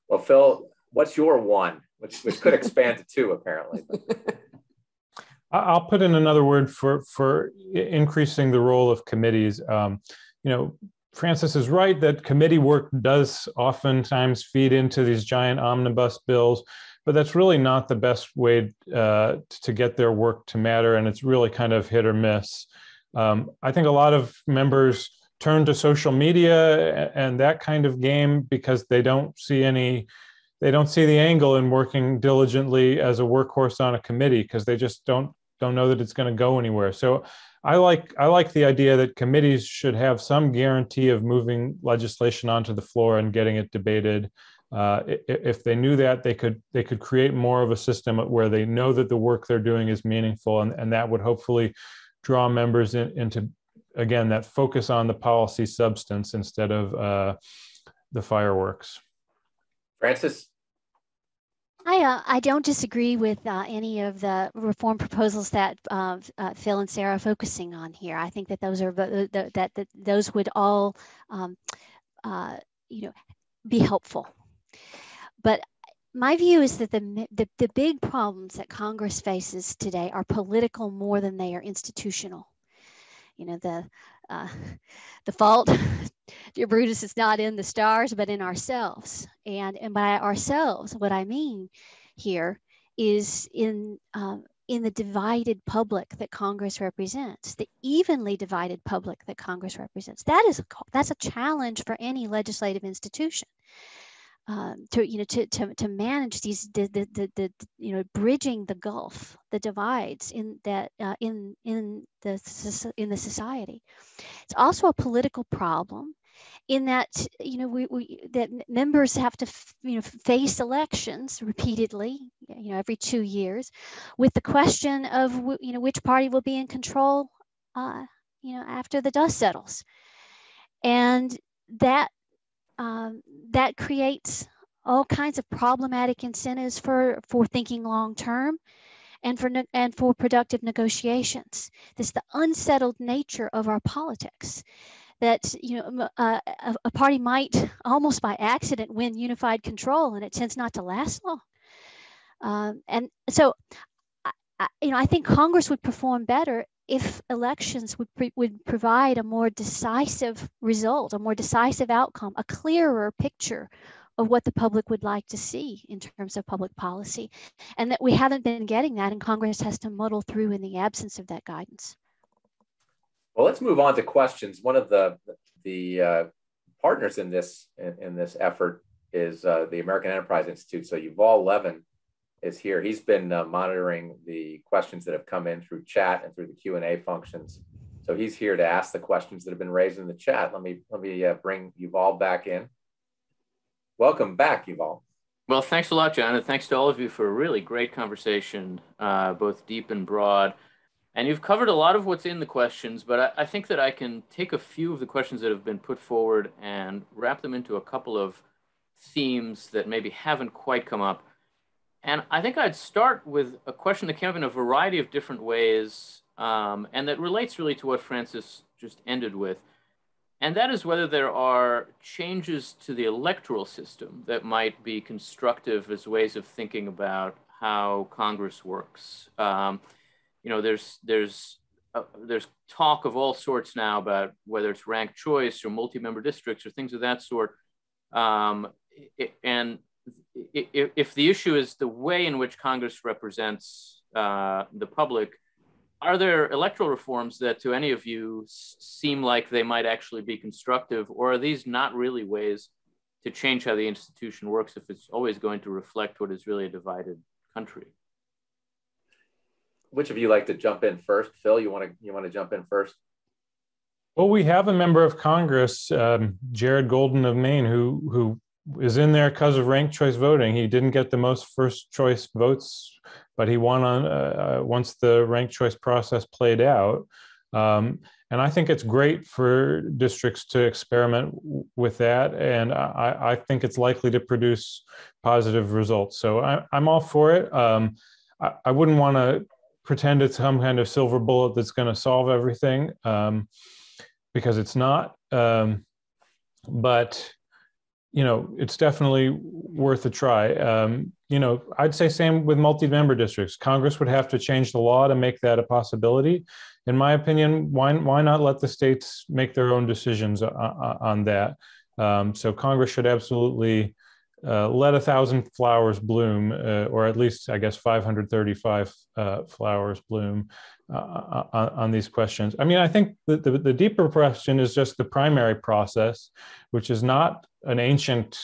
Well, Phil, what's your one, which could expand to two, apparently? I'll put in another word for increasing the role of committees. Francis is right that committee work does oftentimes feed into these giant omnibus bills, but that's really not the best way to get their work to matter, and it's really kind of hit or miss. I think a lot of members turn to social media and that kind of game because they don't see the angle in working diligently as a workhorse on a committee, because they just don't know that it's going to go anywhere. So I like the idea that committees should have some guarantee of moving legislation onto the floor and getting it debated. If they knew that, they could create more of a system where they know that the work they're doing is meaningful, and that would hopefully draw members into, again, that focus on the policy substance instead of the fireworks. Francis? I don't disagree with any of the reform proposals that Phil and Sarah are focusing on here. I think that those are that those would all be helpful. But my view is that the big problems that Congress faces today are political more than they are institutional. The fault, dear Brutus, is not in the stars, but in ourselves. And by ourselves, what I mean here is in the divided public that Congress represents, the evenly divided public that Congress represents. That's a challenge for any legislative institution. To manage these bridging the gulf, the divides in the society. It's also a political problem in that that members have to face elections repeatedly, every 2 years, with the question of which party will be in control after the dust settles, and that creates all kinds of problematic incentives for thinking long term and for productive negotiations. This is the unsettled nature of our politics, that a party might almost by accident win unified control, and it tends not to last long. And so, I think Congress would perform better if elections would provide a more decisive result, a more decisive outcome, a clearer picture of what the public would like to see in terms of public policy, and that we haven't been getting that, and Congress has to muddle through in the absence of that guidance. Well, let's move on to questions. One of the partners in this effort is the American Enterprise Institute. So Yuval Levin is here. He's been monitoring the questions that have come in through chat and through the Q&A functions. So he's here to ask the questions that have been raised in the chat. Let me bring Yuval back in. Welcome back, Yuval. Well, thanks a lot, John, and thanks to all of you for a really great conversation, both deep and broad. And you've covered a lot of what's in the questions, but I think that I can take a few of the questions that have been put forward and wrap them into a couple of themes that maybe haven't quite come up. And I think I'd start with a question that came up in a variety of different ways, and that relates really to what Francis just ended with. And that is whether there are changes to the electoral system that might be constructive as ways of thinking about how Congress works. There's talk of all sorts now about whether it's ranked choice or multi-member districts or things of that sort. And if the issue is the way in which Congress represents the public, are there electoral reforms that to any of you seem like they might actually be constructive, or are these not really ways to change how the institution works if it's always going to reflect what is really a divided country? Which of you like to jump in first? Phil, you want to jump in first? Well, we have a member of Congress, Jared Golden of Maine, who is in there because of ranked choice voting. He didn't get the most first choice votes, but he won on once the ranked choice process played out. And I think it's great for districts to experiment with that. And I think it's likely to produce positive results. So I'm all for it. I wouldn't want to pretend it's some kind of silver bullet that's going to solve everything, because it's not. But it's definitely worth a try. I'd say same with multi-member districts. Congress would have to change the law to make that a possibility. In my opinion, why not let the states make their own decisions on that? So Congress should absolutely let 1,000 flowers bloom, or at least, I guess, 535 flowers bloom on these questions. I mean, I think the deeper question is just the primary process, which is not an ancient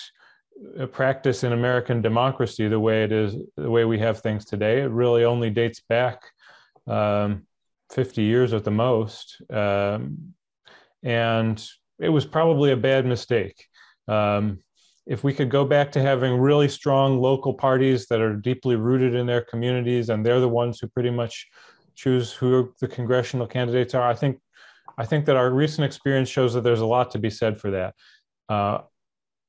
practice in American democracy the way we have things today. It really only dates back 50 years at the most. And it was probably a bad mistake. If we could go back to having really strong local parties that are deeply rooted in their communities, and they're the ones who pretty much choose who the congressional candidates are, I think that our recent experience shows that there's a lot to be said for that.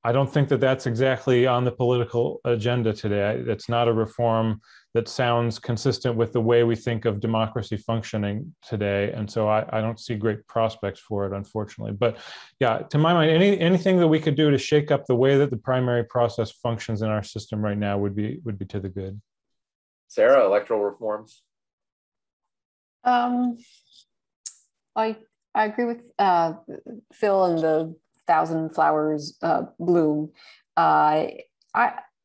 I don't think that that's exactly on the political agenda today. It's not a reform that sounds consistent with the way we think of democracy functioning today. And so I don't see great prospects for it, unfortunately. But yeah, to my mind, anything that we could do to shake up the way that the primary process functions in our system right now would be to the good. Sarah, electoral reforms? I agree with Phil and the 1,000 flowers bloom. The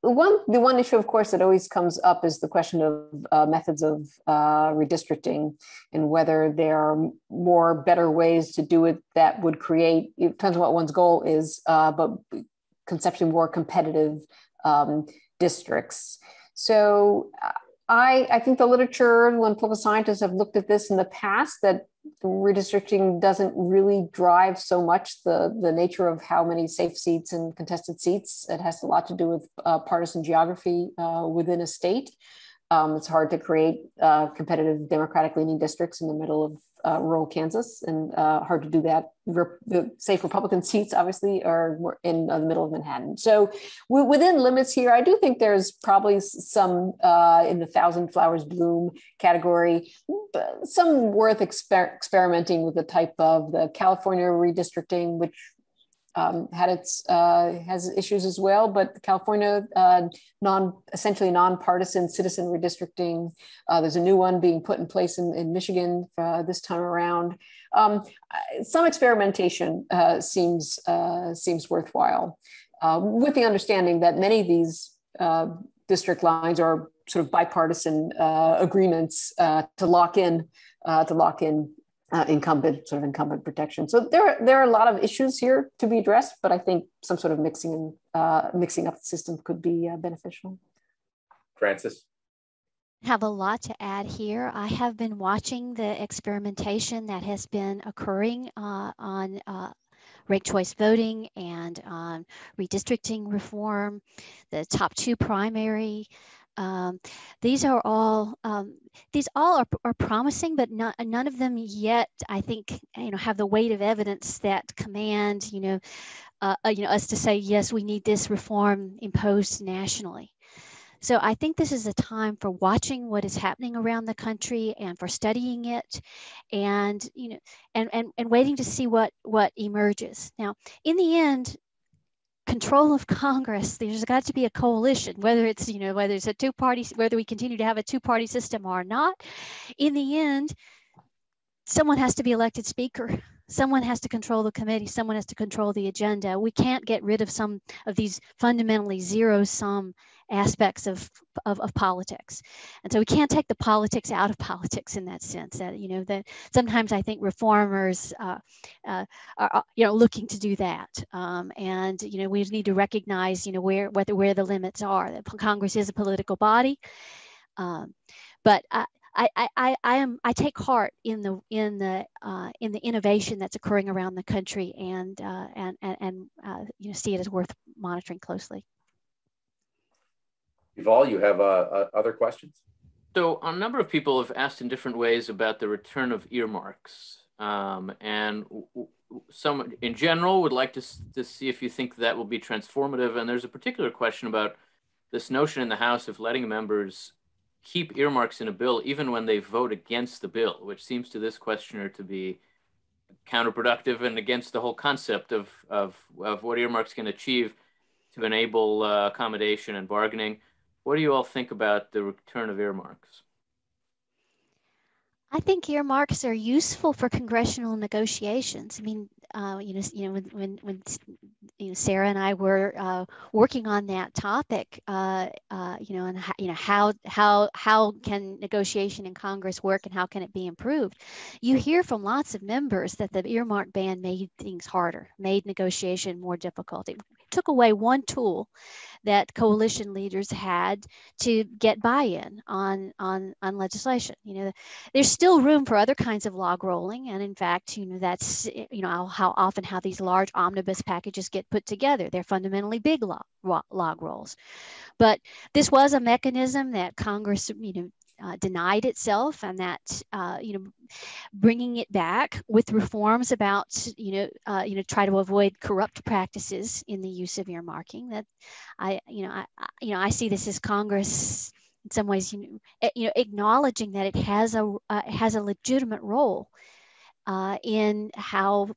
one issue, of course, that always comes up is the question of methods of redistricting, and whether there are better ways to do it that would create, it depends on what one's goal is, but conceptually more competitive districts. So I think the literature, when political scientists have looked at this in the past, that redistricting doesn't really drive so much the nature of how many safe seats and contested seats. It has a lot to do with partisan geography within a state. It's hard to create competitive Democratic leaning districts in the middle of rural Kansas, and hard to do that. The safe Republican seats obviously are more in the middle of Manhattan. So within limits here, I do think there's probably some in the 1,000 flowers bloom category, some worth experimenting with the type of the California redistricting, which has issues as well, but California, essentially nonpartisan citizen redistricting. There's a new one being put in place in Michigan this time around. Some experimentation seems worthwhile, with the understanding that many of these district lines are sort of bipartisan agreements to lock in incumbent protection. So there are a lot of issues here to be addressed, but I think some sort of mixing up the system could be beneficial. Frances? Have a lot to add here. I have been watching the experimentation that has been occurring on ranked choice voting and on redistricting reform, the top 2 primary. These all are promising, but none of them yet, I think, have the weight of evidence that command, us to say, yes, we need this reform imposed nationally. So I think this is a time for watching what is happening around the country and for studying it, and and waiting to see what emerges. Now, in the end, control of Congress, there's got to be a coalition, whether it's a two-party, whether we continue to have a two-party system or not. In the end, someone has to be elected speaker. Someone has to control the committee. Someone has to control the agenda. We can't get rid of some of these fundamentally zero-sum aspects of politics. And so we can't take the politics out of politics in that sense. That that sometimes I think reformers are looking to do that. And we need to recognize where the limits are. That Congress is a political body, but I take heart in the innovation that's occurring around the country, and see it as worth monitoring closely. Yuval, you have other questions? So a number of people have asked in different ways about the return of earmarks, and some in general would like to see if you think that will be transformative. And there's a particular question about this notion in the House of letting members keep earmarks in a bill even when they vote against the bill, which seems to this questioner to be counterproductive and against the whole concept of what earmarks can achieve to enable accommodation and bargaining. What do you all think about the return of earmarks? I think earmarks are useful for congressional negotiations. I mean, when Sarah and I were working on that topic, and how can negotiation in Congress work and how can it be improved? You hear from lots of members that the earmark ban made things harder, made negotiation more difficult. It took away one tool that coalition leaders had to get buy-in on legislation. There's still room for other kinds of log rolling, and in fact, that's how these large omnibus packages get put together. They're fundamentally big log rolls, but this was a mechanism that Congress, denied itself, and that bringing it back with reforms about try to avoid corrupt practices in the use of earmarking. That I see this as Congress in some ways acknowledging that it has a legitimate role in how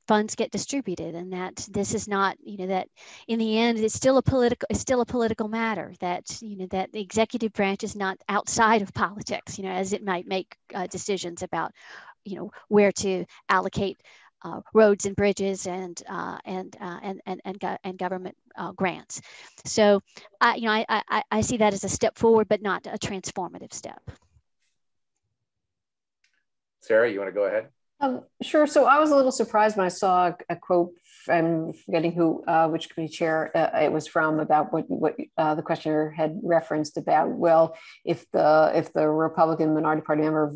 funds get distributed, and that this is not, that in the end it's still a political matter, that that the executive branch is not outside of politics, as it might make decisions about where to allocate roads and bridges and government grants. So I see that as a step forward, but not a transformative step. Sarah, you want to go ahead? Sure. So I was a little surprised when I saw a quote, I'm forgetting which committee chair it was from, about what the questioner had referenced about, well, if the Republican minority party member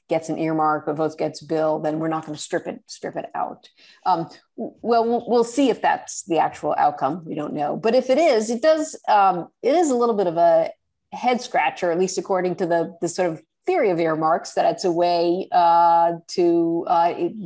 gets an earmark but votes against a bill, then we're not going to strip it out. Well, we'll see if that's the actual outcome. We don't know. But if it is, it is a little bit of a head scratcher, at least according to the sort of theory of earmarks, that it's a way to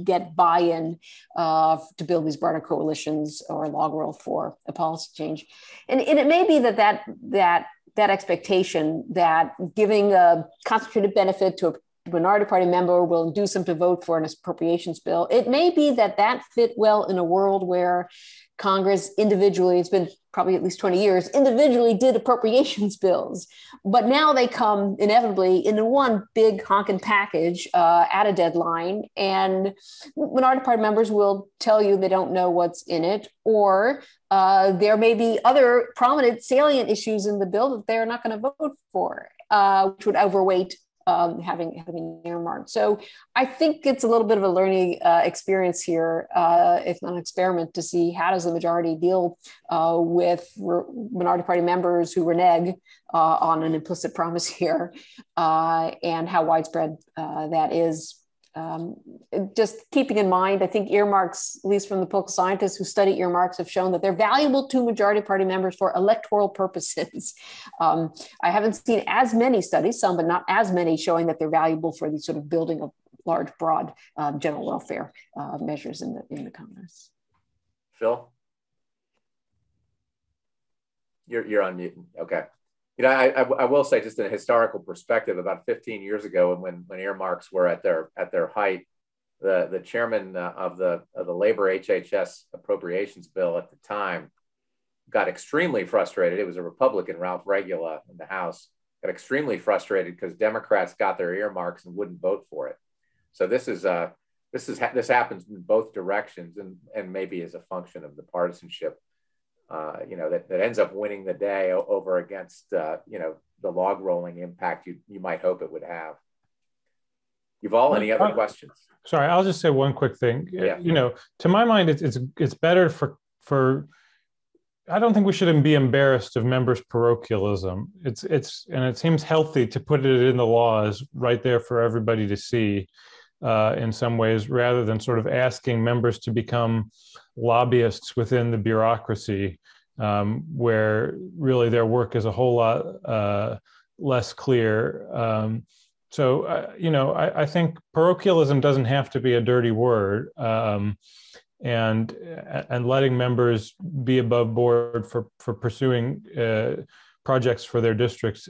get buy-in to build these broader coalitions or a log roll for a policy change. And it may be that expectation that giving a concentrated benefit to a minority party member will induce them to vote for an appropriations bill. It may be that that fit well in a world where Congress individually, it's been probably at least 20 years, individually did appropriations bills. But now they come inevitably into one big honking package at a deadline. And minority party members will tell you they don't know what's in it, or there may be other prominent salient issues in the bill that they're not going to vote for, which would overweight having earmarked. So I think it's a little bit of a learning experience here, if not an experiment, to see how does the majority deal with minority party members who renege on an implicit promise here, and how widespread that is. Just keeping in mind, I think earmarks, at least from the political scientists who study earmarks, have shown that they're valuable to majority party members for electoral purposes. I haven't seen as many studies, some, but not as many, showing that they're valuable for the sort of building of large, broad general welfare measures in the Congress. Phil? You're on mute. Okay. You know, I will say, just in a historical perspective, about 15 years ago, when earmarks were at their height, the chairman of the Labor HHS appropriations bill at the time got extremely frustrated. It was a Republican, Ralph Regula, in the House, got extremely frustrated because Democrats got their earmarks and wouldn't vote for it. So this happens in both directions, and maybe as a function of the partisanship. You know, that ends up winning the day over against, you know, the log rolling impact you might hope it would have. Yuval, any other questions? Sorry, I'll just say one quick thing. Yeah. You know, to my mind, it's better for I don't think we should be embarrassed of members' parochialism. And it seems healthy to put it in the laws right there for everybody to see. In some ways, rather than sort of asking members to become lobbyists within the bureaucracy, where really their work is a whole lot less clear. You know, I think parochialism doesn't have to be a dirty word, and letting members be above board for pursuing projects for their districts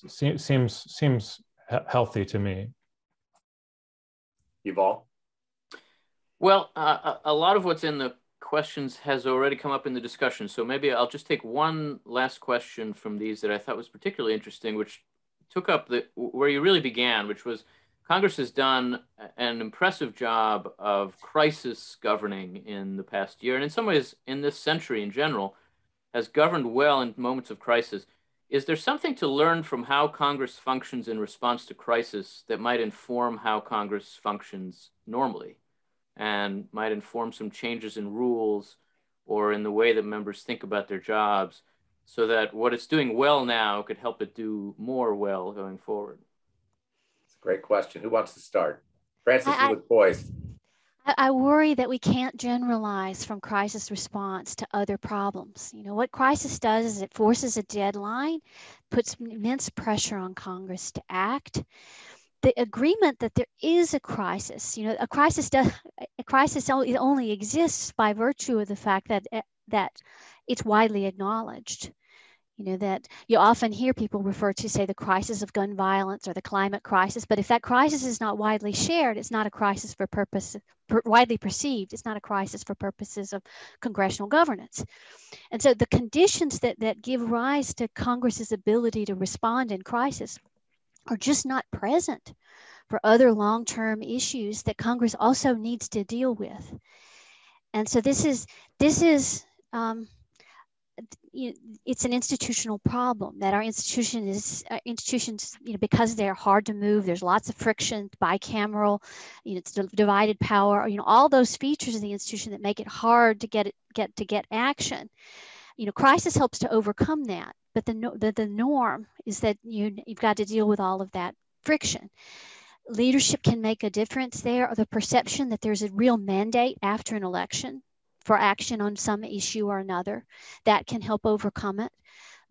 seems healthy to me. Yuval? Well, a lot of what's in the questions has already come up in the discussion. So maybe I'll just take one last question from these that I thought was particularly interesting, which took up where you really began, which was Congress has done an impressive job of crisis governing in the past year. And in some ways, in this century in general, has governed well in moments of crisis. Is there something to learn from how Congress functions in response to crisis that might inform how Congress functions normally and might inform some changes in rules or in the way that members think about their jobs, so that what it's doing well now could help it do more well going forward? It's a great question. Who wants to start? Frances, you look poised. I worry that we can't generalize from crisis response to other problems. You know, what crisis does is it forces a deadline, puts immense pressure on Congress to act. The agreement that there is a crisis, you know, a crisis only exists by virtue of the fact that it's widely acknowledged. You know, that you often hear people refer to, say, the crisis of gun violence or the climate crisis, but if that crisis is not widely shared, it's not a crisis for widely perceived, it's not a crisis for purposes of congressional governance. And so the conditions that give rise to Congress's ability to respond in crisis are just not present for other long-term issues that Congress also needs to deal with. And so this is it's an institutional problem that our institutions, you know, because they're hard to move, there's lots of friction, bicameral, you know, it's divided power, you know, all those features of the institution that make it hard to get action. You know, crisis helps to overcome that, but the norm is that you've got to deal with all of that friction. Leadership can make a difference there, or the perception that there's a real mandate after an election for action on some issue or another that can help overcome it.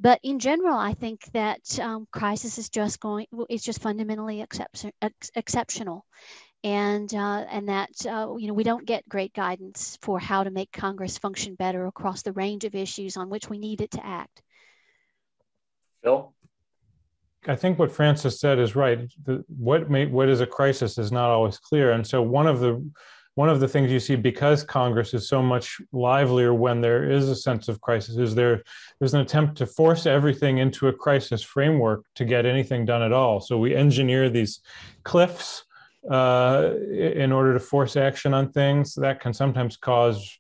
But in general, I think that crisis is just fundamentally exceptional, and that you know, we don't get great guidance for how to make Congress function better across the range of issues on which we need it to act. Phil? think what Francis said is right. What is a crisis is not always clear, and so one of the things you see, because Congress is so much livelier when there is a sense of crisis, is there's an attempt to force everything into a crisis framework to get anything done at all. So we engineer these cliffs in order to force action on things that can sometimes cause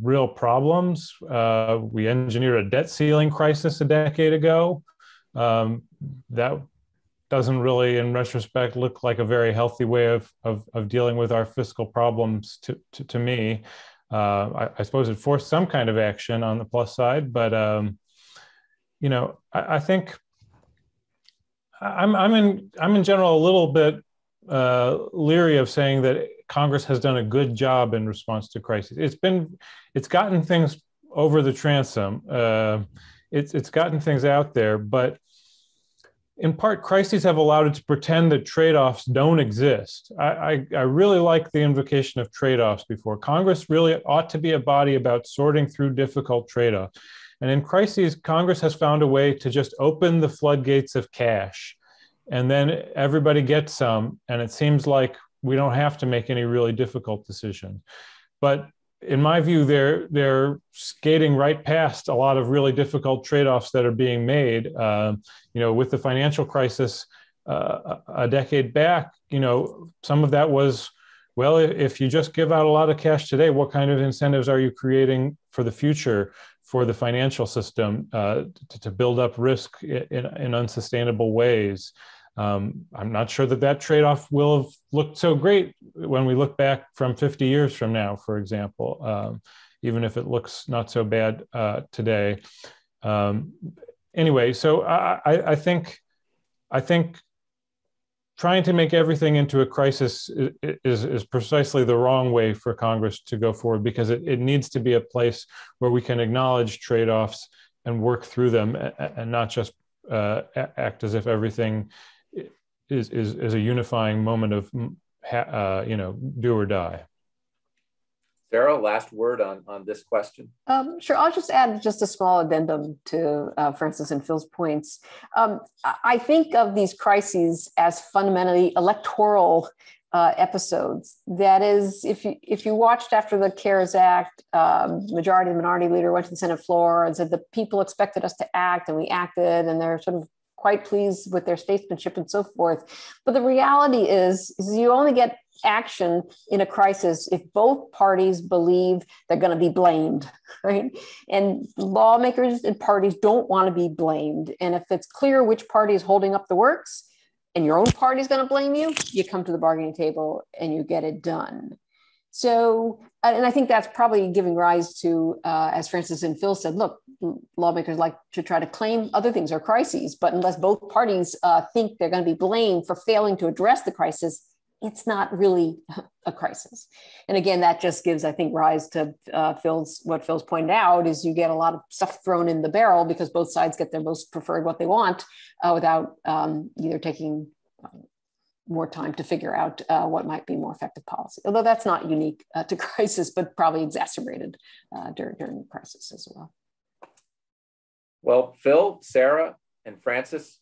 real problems. We engineered a debt ceiling crisis a decade ago. That doesn't really, in retrospect, look like a very healthy way of dealing with our fiscal problems to me. I suppose it forced some kind of action on the plus side, but I think I'm in general a little bit leery of saying that Congress has done a good job in response to crises. It's gotten things over the transom. It's gotten things out there, but in part, crises have allowed it to pretend that trade-offs don't exist. I really like the invocation of trade-offs before. Congress really ought to be a body about sorting through difficult trade-offs. And in crises, Congress has found a way to just open the floodgates of cash, and then everybody gets some, and it seems like we don't have to make any really difficult decisions. But in my view, they're skating right past a lot of really difficult trade-offs that are being made. With the financial crisis a decade back, some of that was, well, if you just give out a lot of cash today, what kind of incentives are you creating for the future for the financial system to build up risk in unsustainable ways? I'm not sure that trade-off will have looked so great when we look back from 50 years from now, for example, even if it looks not so bad today. Anyway, so I think trying to make everything into a crisis is precisely the wrong way for Congress to go forward, because it needs to be a place where we can acknowledge trade-offs and work through them, and not just act as if everything is a unifying moment of do or die. Sarah, last word on this question. Sure. I'll just add just a small addendum to Francis and Phil's points. I think of these crises as fundamentally electoral episodes. That is, if you watched after the CARES Act, majority and minority leader went to the Senate floor and said the people expected us to act, and we acted, and they're sort of quite pleased with their statesmanship and so forth. But the reality is you only get action in a crisis if both parties believe they're going to be blamed, right? And lawmakers and parties don't want to be blamed. And if it's clear which party is holding up the works and your own party is going to blame you, you come to the bargaining table and you get it done. So, and I think that's probably giving rise to, as Francis and Phil said, look, lawmakers like to try to claim other things are crises, but unless both parties think they're going to be blamed for failing to address the crisis, it's not really a crisis. And again, that just gives, I think, rise to what Phil's pointed out, is you get a lot of stuff thrown in the barrel because both sides get their most preferred what they want without either taking more time to figure out what might be more effective policy. Although that's not unique to crisis, but probably exacerbated during the crisis as well. Well, Phil, Sarah, and Francis,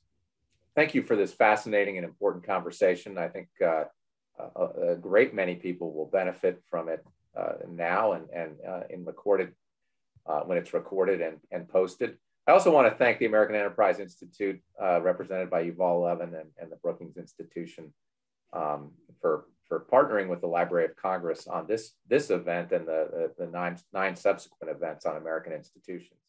thank you for this fascinating and important conversation. I think a great many people will benefit from it now and in recorded when it's recorded and posted. I also want to thank the American Enterprise Institute, represented by Yuval Levin and the Brookings Institution, for partnering with the Library of Congress on this event and the nine subsequent events on American institutions.